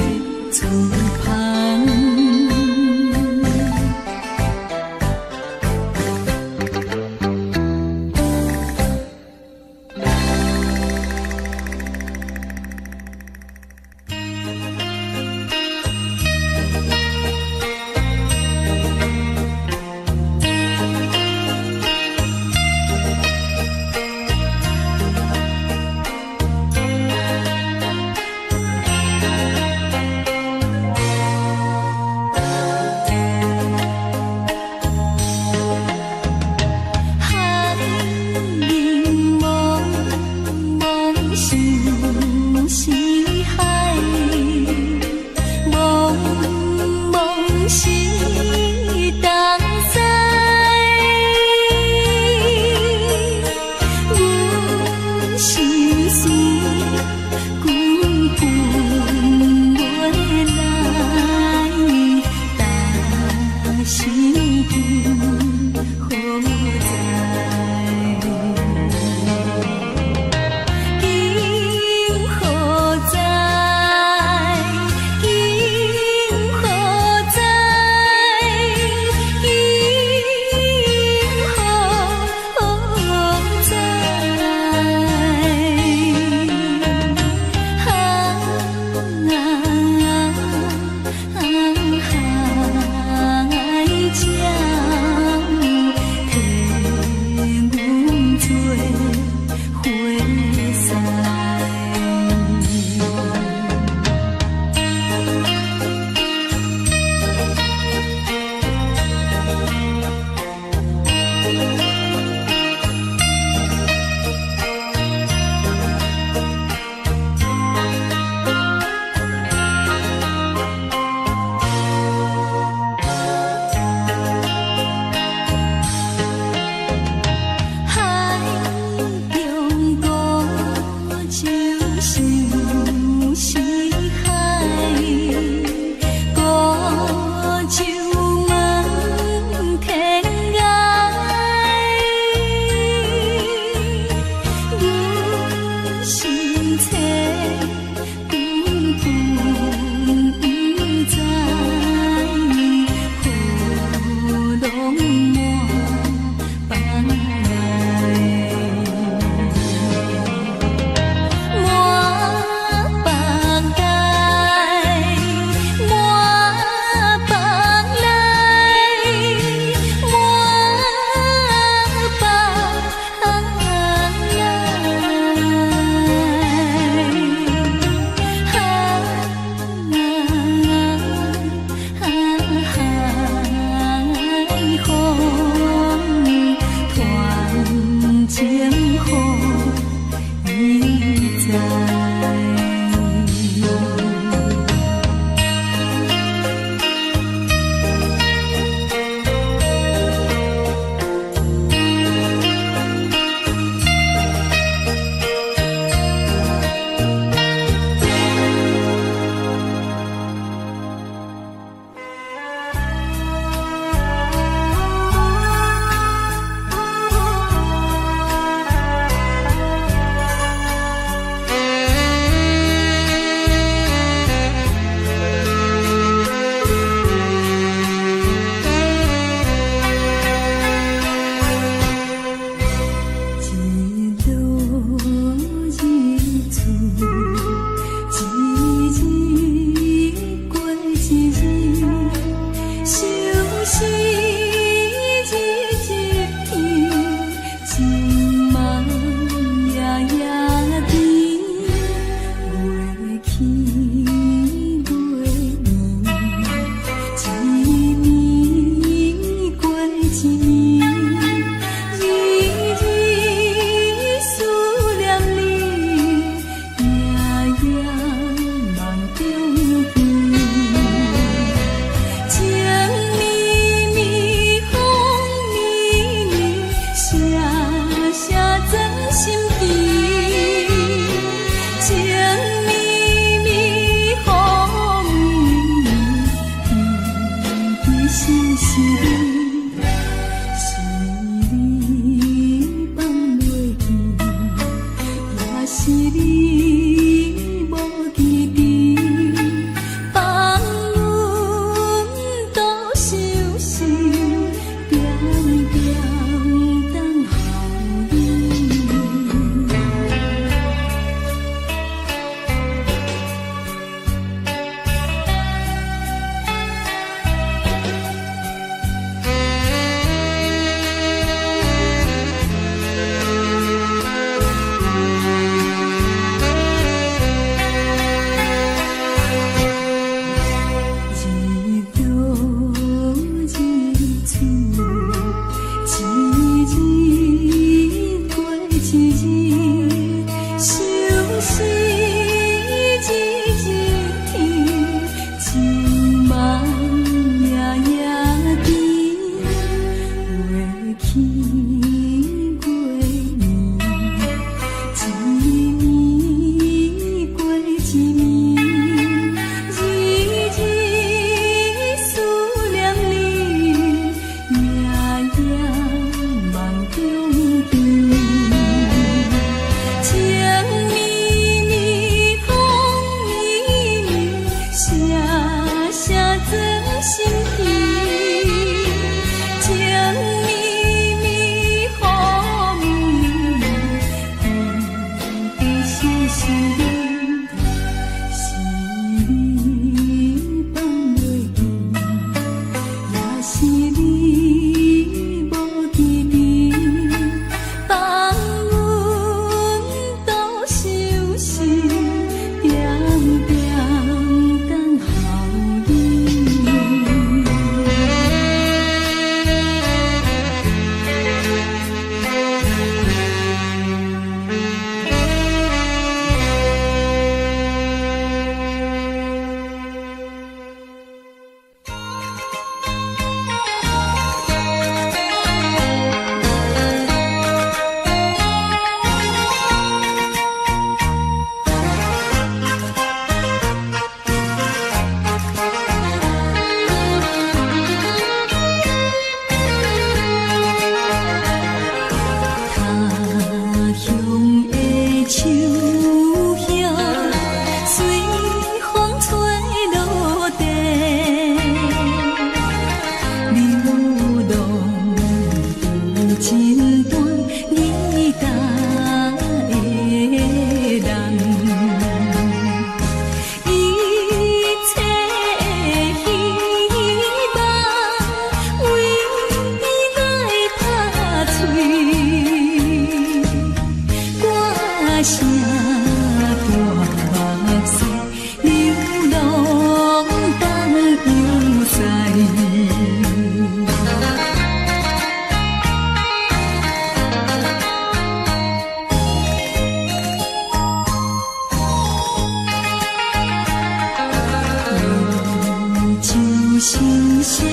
心消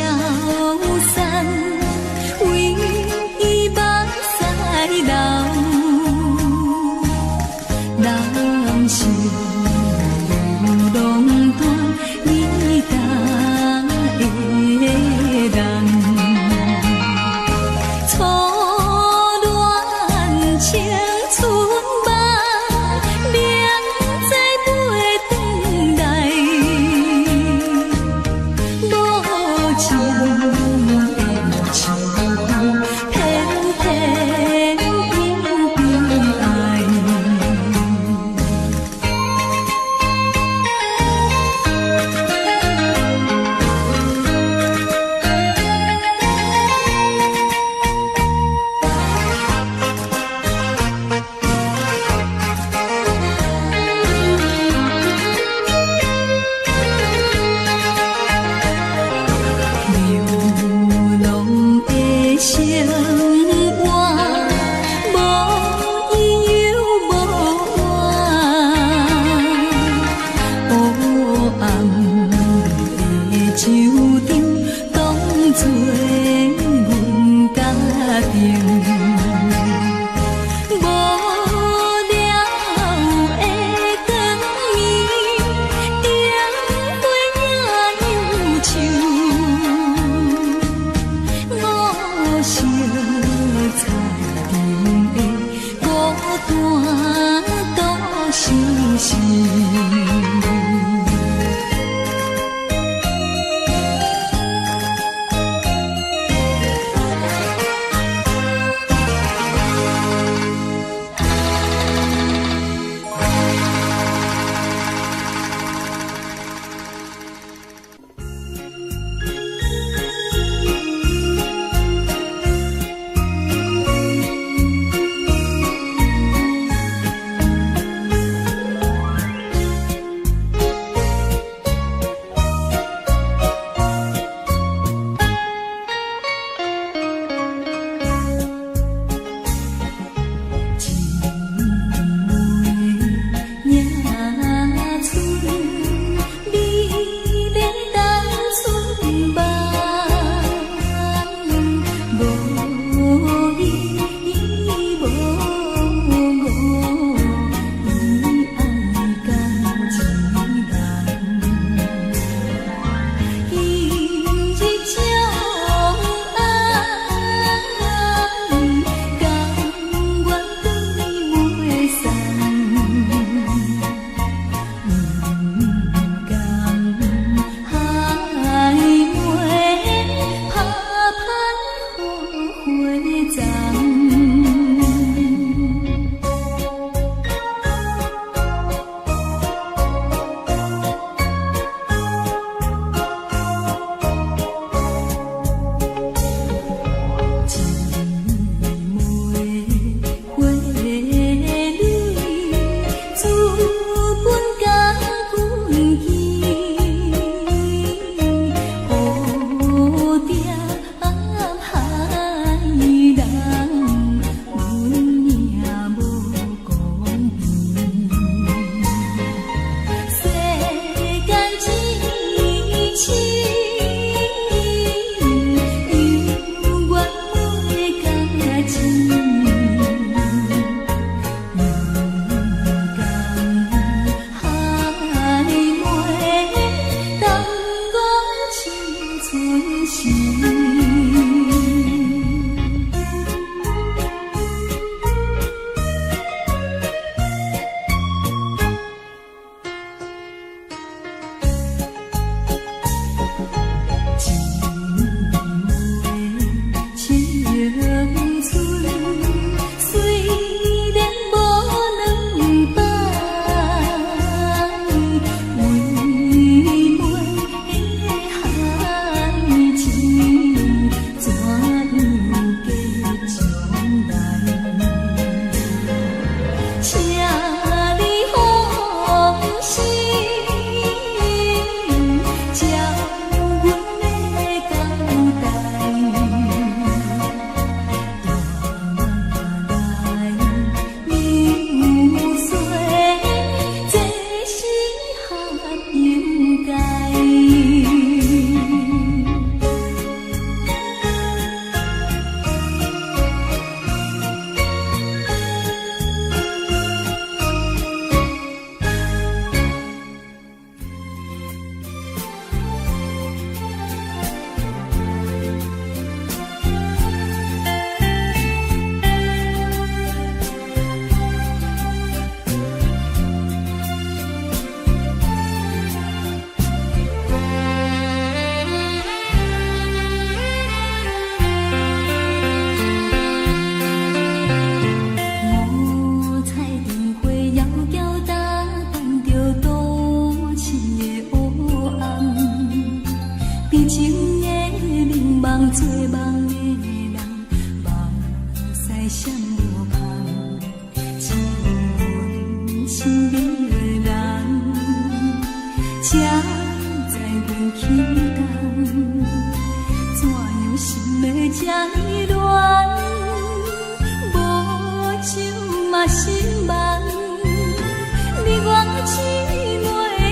散，为目屎流。人生路long短，你答的人，初恋青春梦，明知袂转来，无情的手偏偏引悲哀。流浪的生活，无依又无我，黑暗的酒场当作阮家庭。无聊的光暝，灯火也忧愁。我惜菜场的孤单都是心。情的迷茫做梦的人，目屎闪无香，只有阮身边的人，才知阮起动，怎样心会这呢乱，无酒嘛心梦，你我姊妹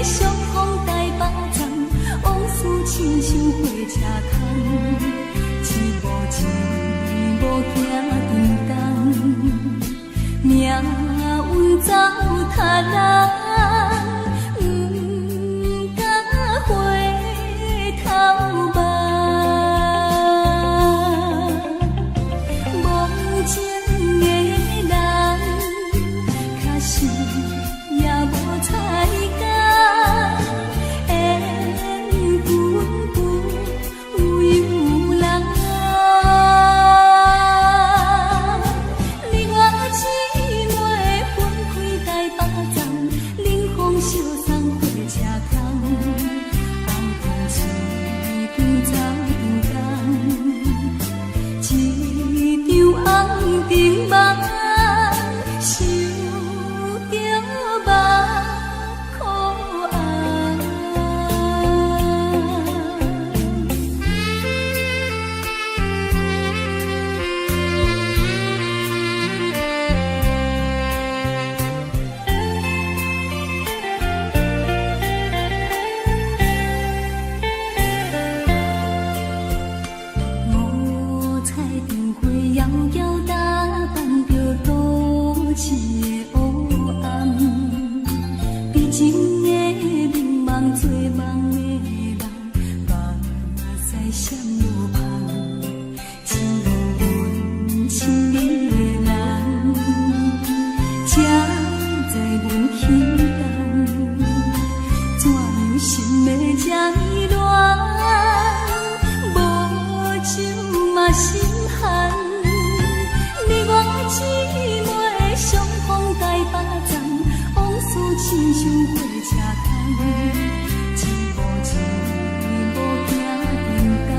相逢台北站，往事亲像火车空，一步一步行长长，命运走塔人，不敢回头望。无情的人，确实也无彩工，缘分不由人。你我姊妹分开台北站，冷风相送火车空，红灯市场走长长，一场红尘梦，受着目苦红。五彩灯花遥遥打扮着都市的黑暗，悲情的迷茫做梦的人，目屎闪无香，只有阮身边的人，才知阮起动，怎样心会这呢乱，无酒嘛心寒。你我姊妹相逢台北站，往事亲像火车空，一步一步行长长，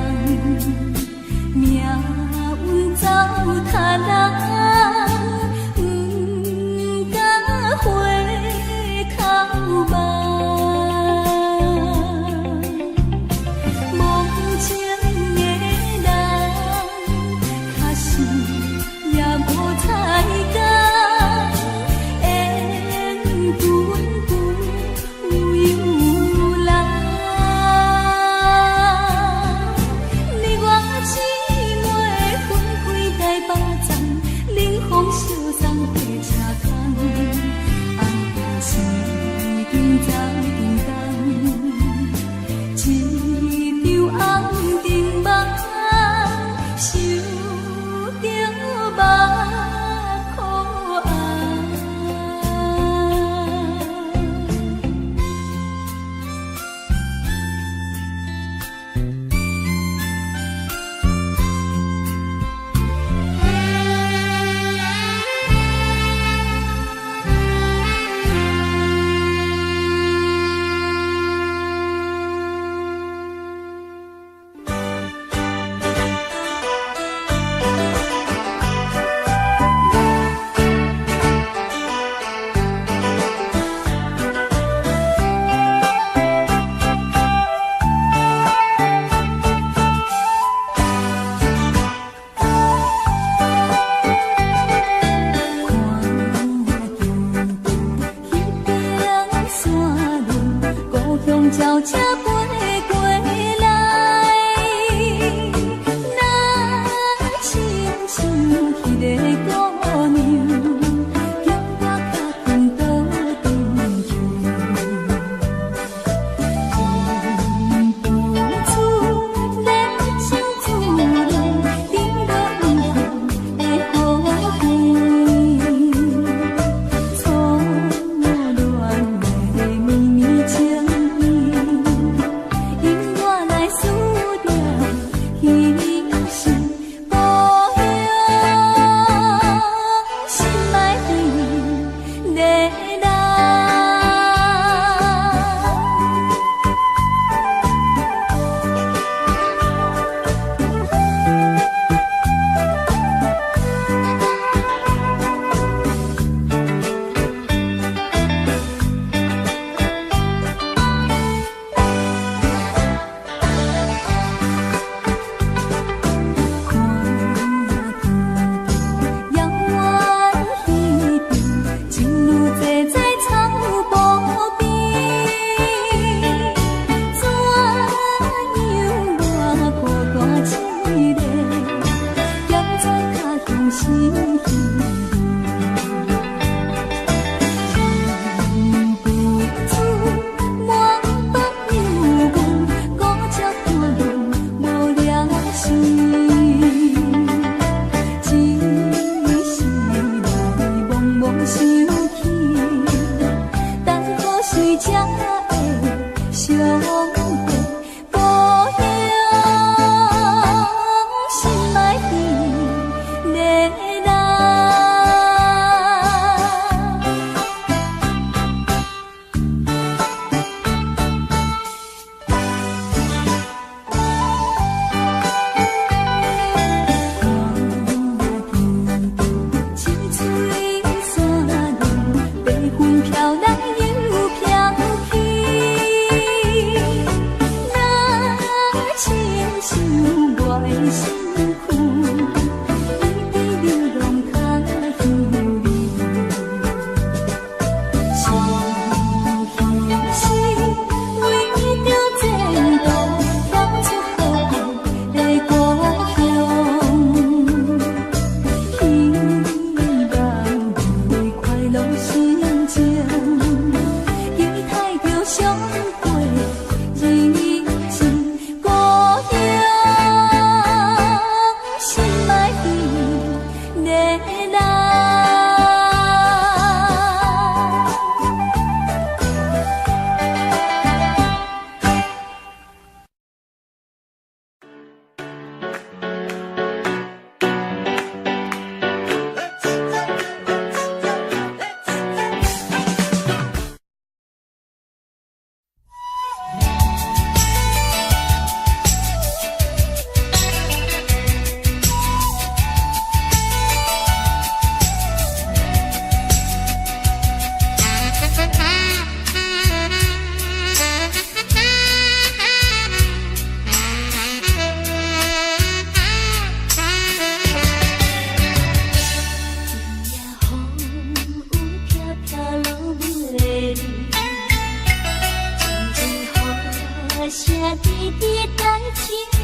声滴滴在情意，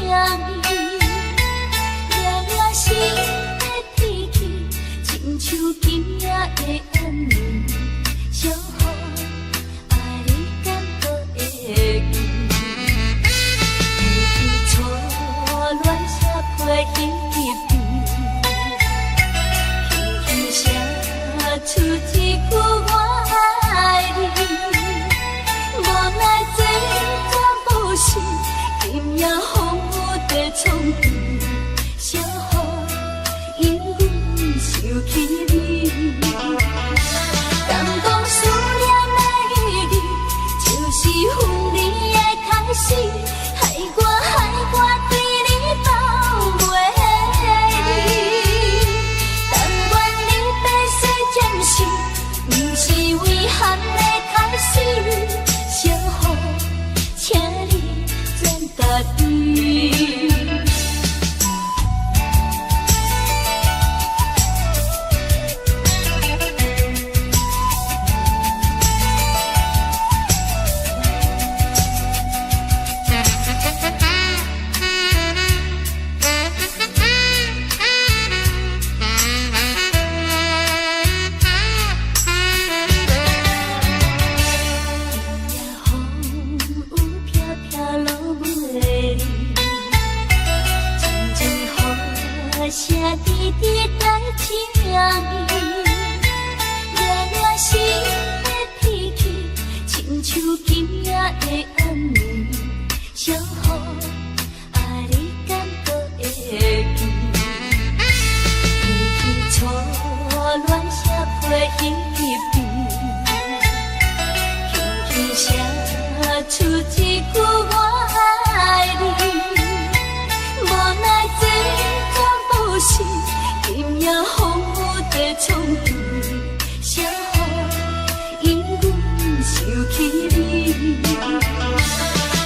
掠掠心的脾气，亲像今夜的暗暝，小雨爱你感觉会记，初恋写批彼边，轻轻写出一句我爱你。无奈这段不是今夜风雨的冲击，小雨因阮想起你。敢讲思念的意义，就是分离的开始，害我对你放袂离。但愿你白雪渐逝，不是遗憾的开始。小雨，请你转达对。声滴滴在情意，掠掠心的脾气，亲像今夜的暗暝，小雨爱你感觉会记，记起初恋写批彼边，轻轻写出一句我爱你。无奈这不是今夜风雨的冲击，小雨因阮想起你。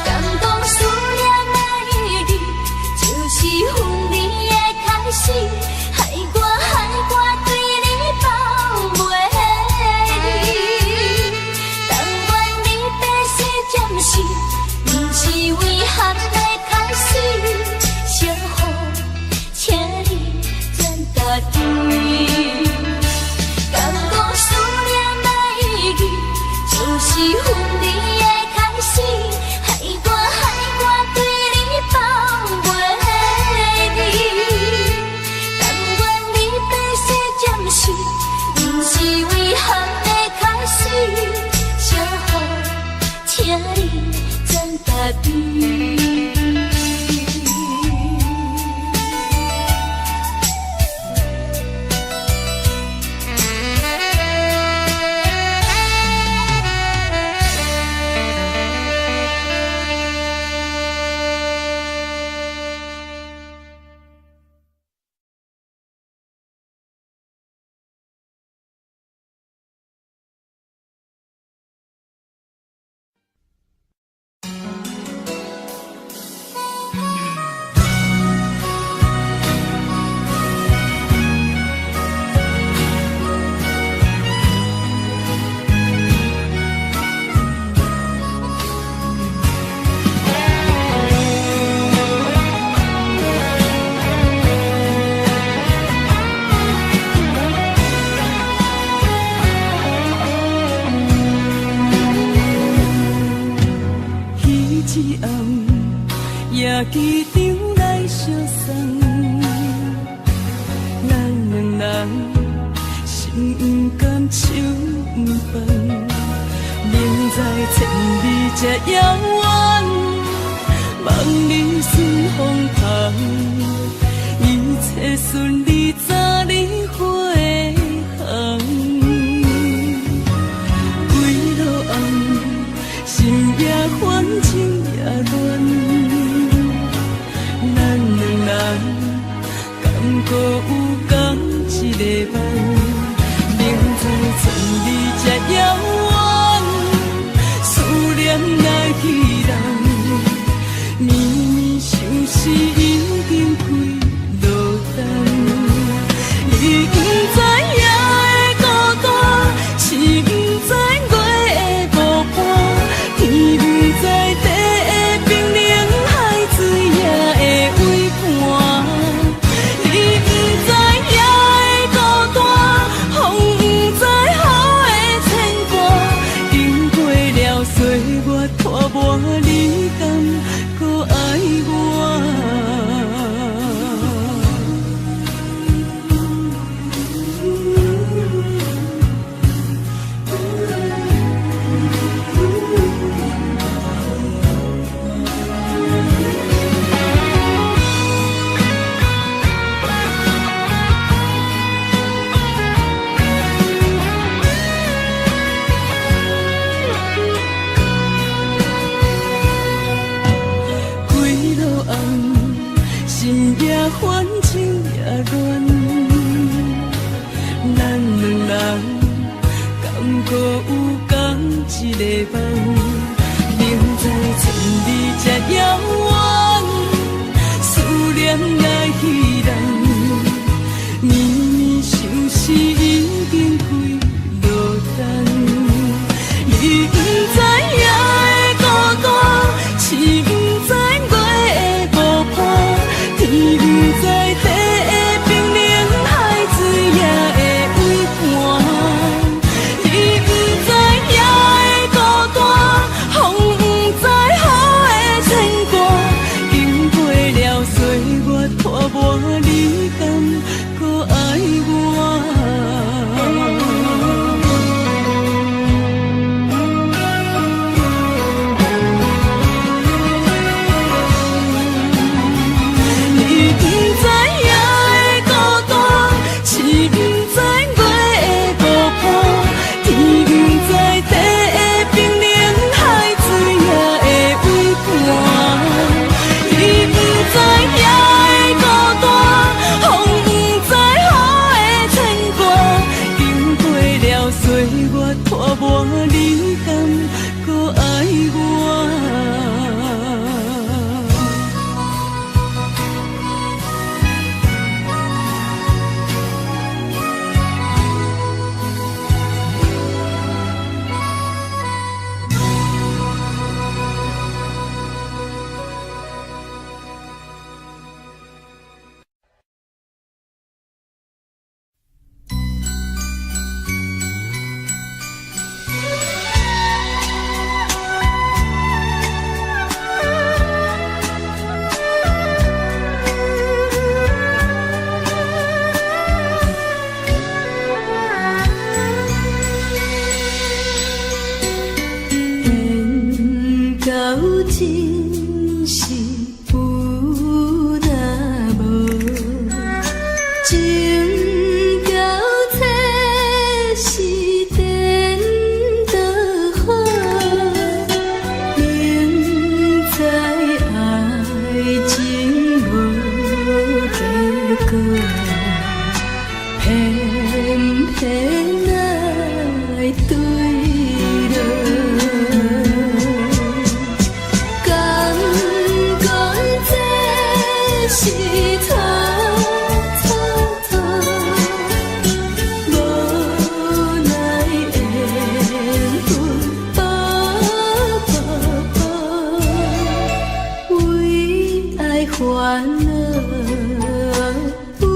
敢讲思念的意义，就是分离的开始，害我对你放袂离。但愿你白雪渐逝，不是遗憾的开始。小雨，请你转达对。敢讲思念的意义，就是分离的开始，害我对你放袂离。但愿你白雪渐逝，不是遗憾的开始。小雨，请你转达对。机场来相送，咱两人心不甘手不放，明知千里这遥远，望你顺风旁，一切顺利早日回航。几路暗，心也烦，情也乱。敢搁有共一个梦，明知千里这遥远，思念来去人，绵绵相思已经开落冬。你不知夜的孤单，是不知月的无伴，天不知地的冰凉。反正也乱，咱两人敢搁有共一个梦，明知千里这遥远，思念来彼人，绵绵相思已经开落单，你不知影的孤单，是不知月的无伴，天不知地的冰冷，海水也会为寒。你不知影的孤单，风不知雨的牵挂，经过了岁月拖磨，你敢搁爱我？拖磨，你敢搁爱我？真是有那无，情到这是颠倒好，明知爱情无结果，偏偏来对落。是错错错，无奈缘分薄薄薄，为爱烦恼，为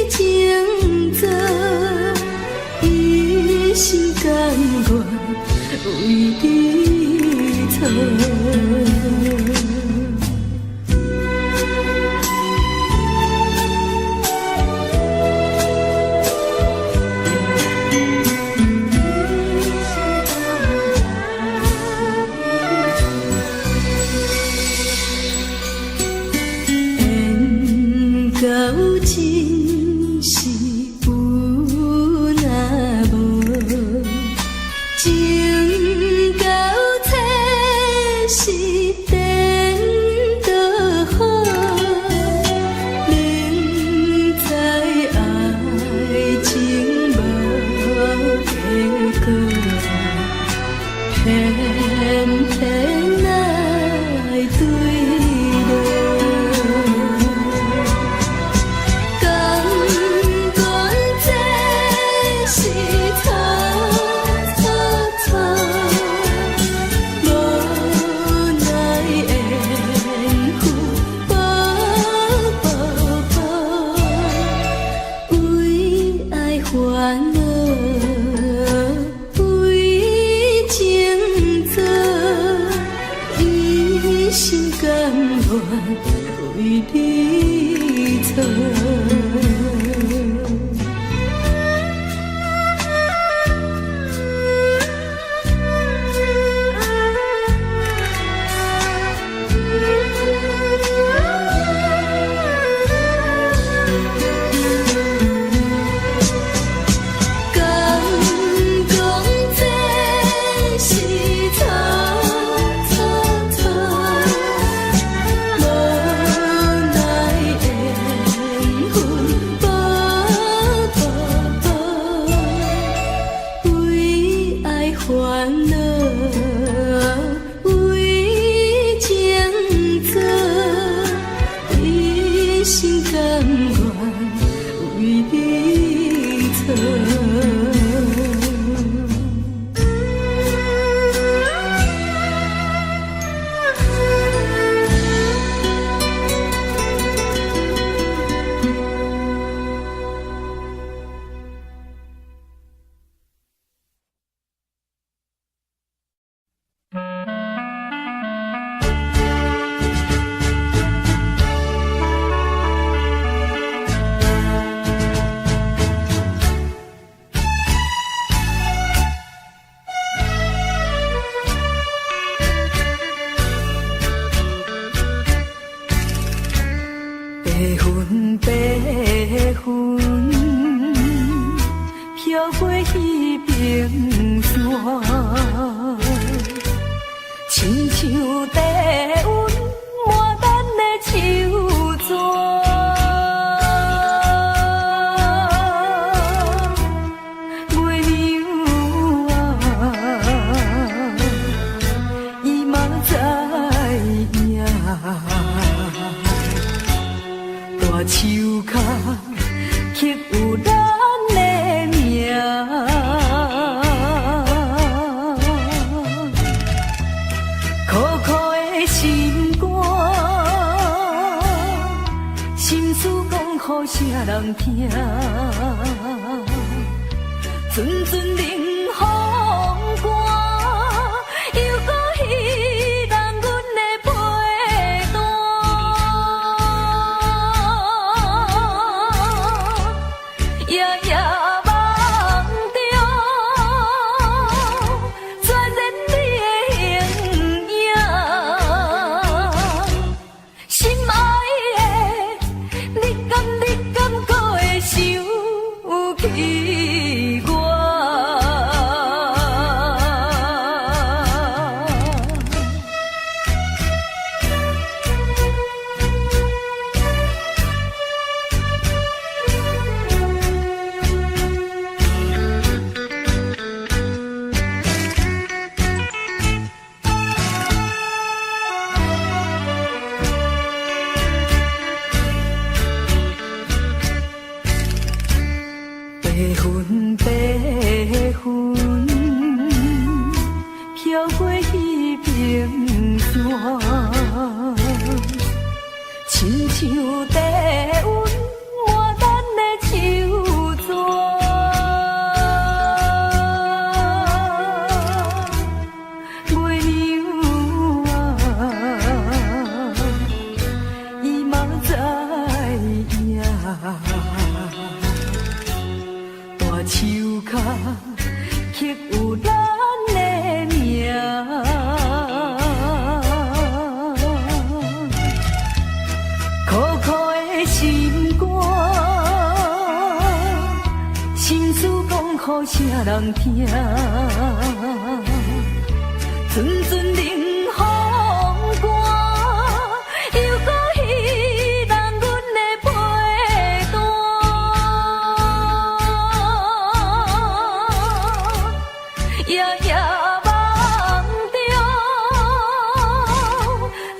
情债，一心甘愿为你错。真是有那无，情到这是颠倒好，明知爱情无结果，偏偏来对落。烦恼，为情债，一心甘愿为你错。无奈云白云飘过彼平山，亲像低温满咱的手纸。月亮啊，伊嘛知影。大手脚刻有咱的名，苦苦的心肝，心事讲予啥人听？阵阵冷风寒，又搁彼人阮的陪伴。夜夜梦中，全然你的形影，心爱的，你敢搁会想起我？白云白云飘过彼平山，亲像低温满咱的手纸。月亮啊，伊嘛知影。大手脚刻有咱的名，苦苦的心肝，心事讲予啥人听？阵阵冷风寒，又搁彼人阮的陪伴。夜夜梦中，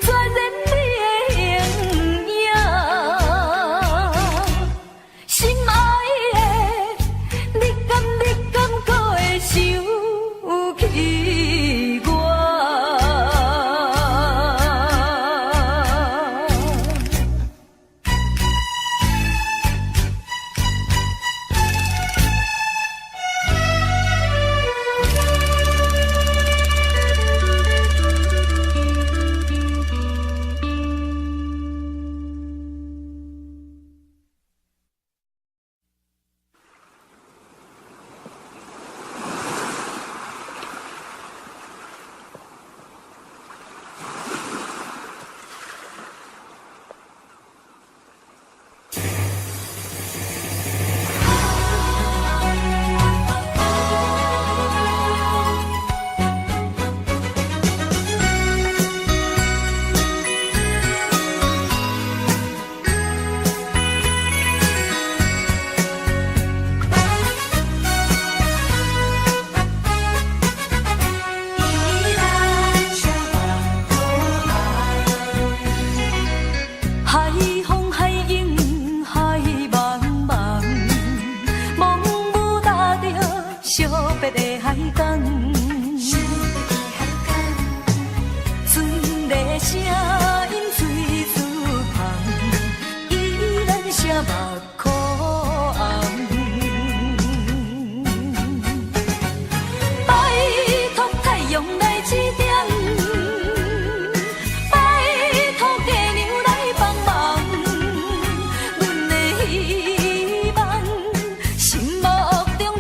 全然你的形影，心爱的，你敢搁会想起我？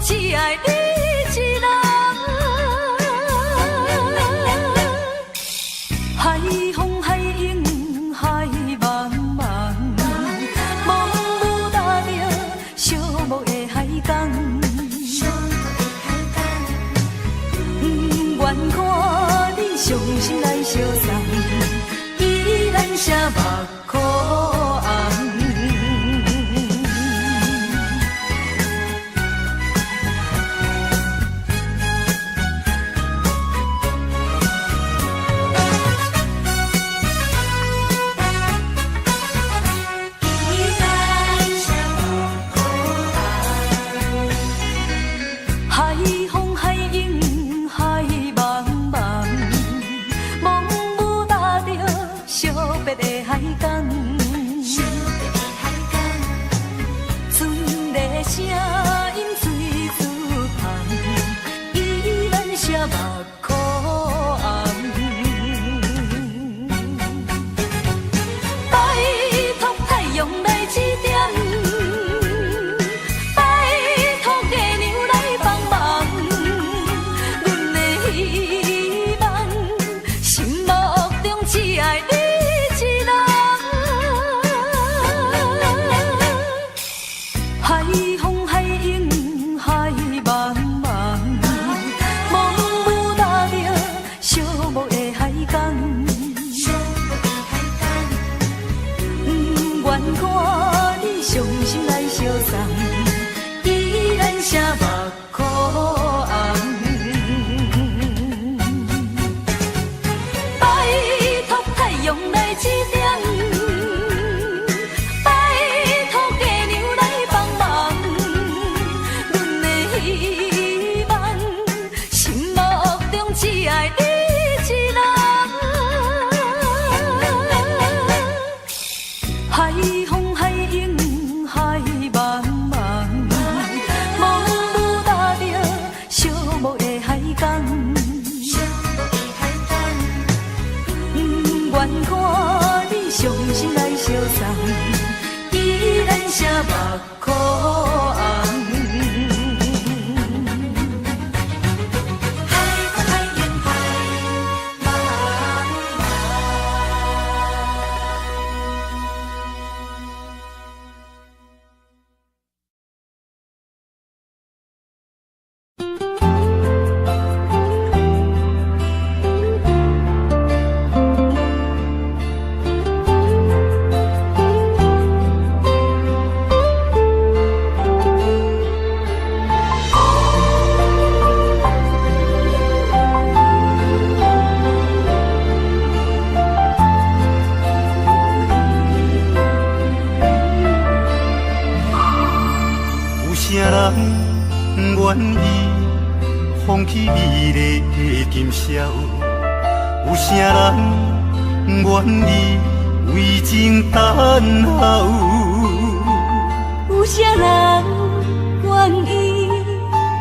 只爱你一人。海港，船的声音水自旁，依然写目眶红。拜托太阳来指点，拜托月亮来帮忙，阮的希望，心目中只爱你一人。海风海涌海茫茫，茫雾打着寂寞的海港。不愿看你伤心来相送，依然写目眶红。拜托太阳来指点，拜托月亮来帮忙，阮的希望，心目中只爱你一人。海风海涌海茫茫，茫雾打着寂寞的海港。不愿看你伤心来相送，依然写目眶红。海风海涌海茫有啥人愿意放弃美丽的今宵？有啥人愿意为情等候？有啥人愿意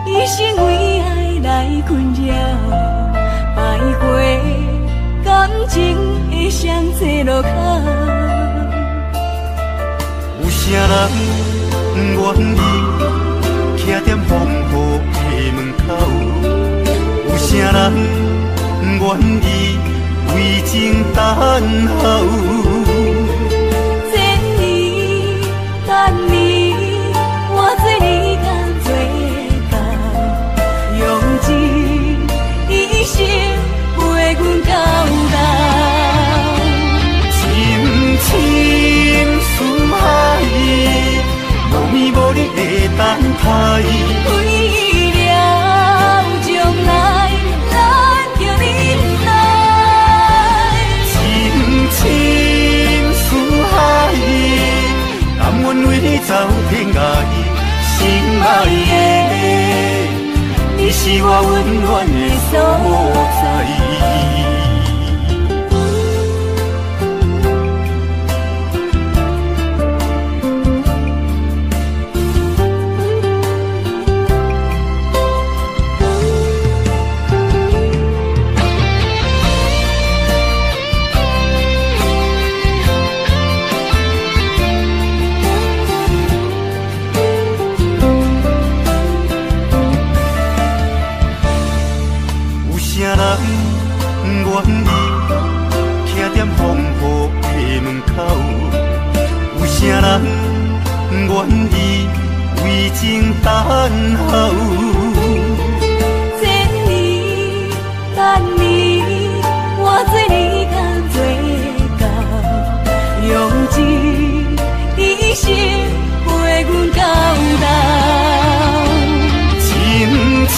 一生为爱来困扰？摆过感情的双侧路口。有啥人愿意徛在风雨的门口？有啥人愿意为情等候？千年等你，我做你甘做到，用一生陪阮到老。深深思海，无眠无日的等待。为了将来，咱就忍耐。深深思海，甘愿为你走天涯。心爱的，你是我温暖的所在。有啥人愿意徛在风雨的门口？有啥人愿意为情等候？千年等你，我做你甘做到，用一生陪阮到老。深深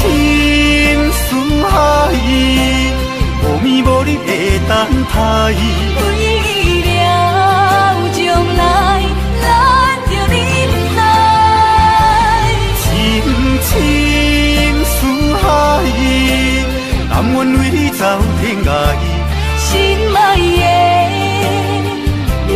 思海，无眠无日的等待。为了将来，咱就忍耐。深深思海，甘愿为你走天涯。心爱的，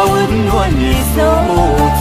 我温暖的所在。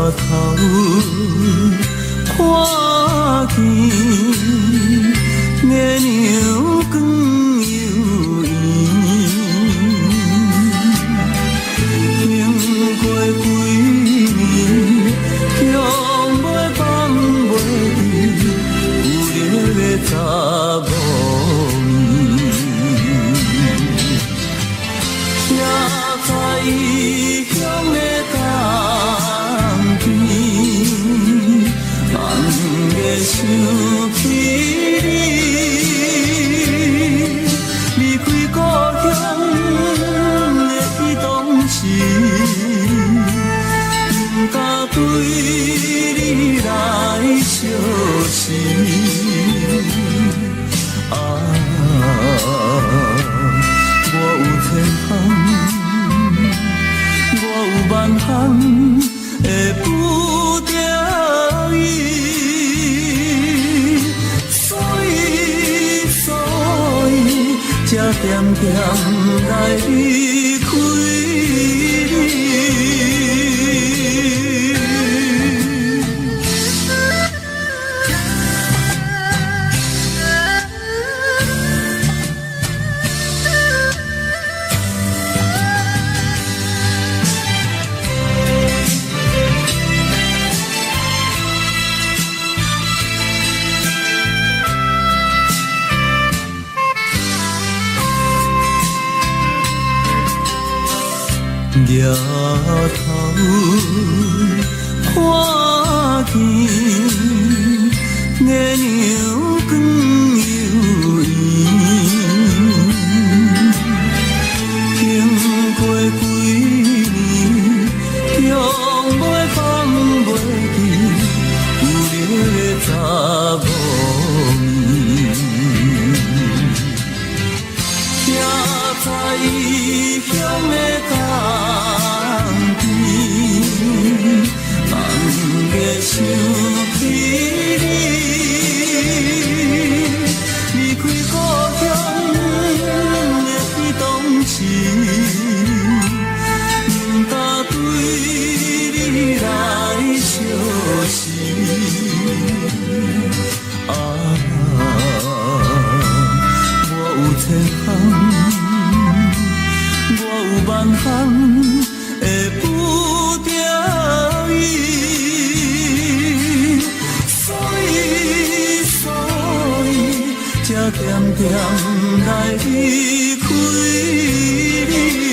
抬头看见月亮光又圆，经过几年，强要放袂记有你的查某面，谁知异乡的想起你才点点来离开你。抬头看见月亮光又圆，经过几年，终袂放袂记，有你的查某面，徛在异乡的想起你，离开故乡的彼当时，不敢对你来相思。啊，我有千项，我有万项会不掉伊。才点点来离开你。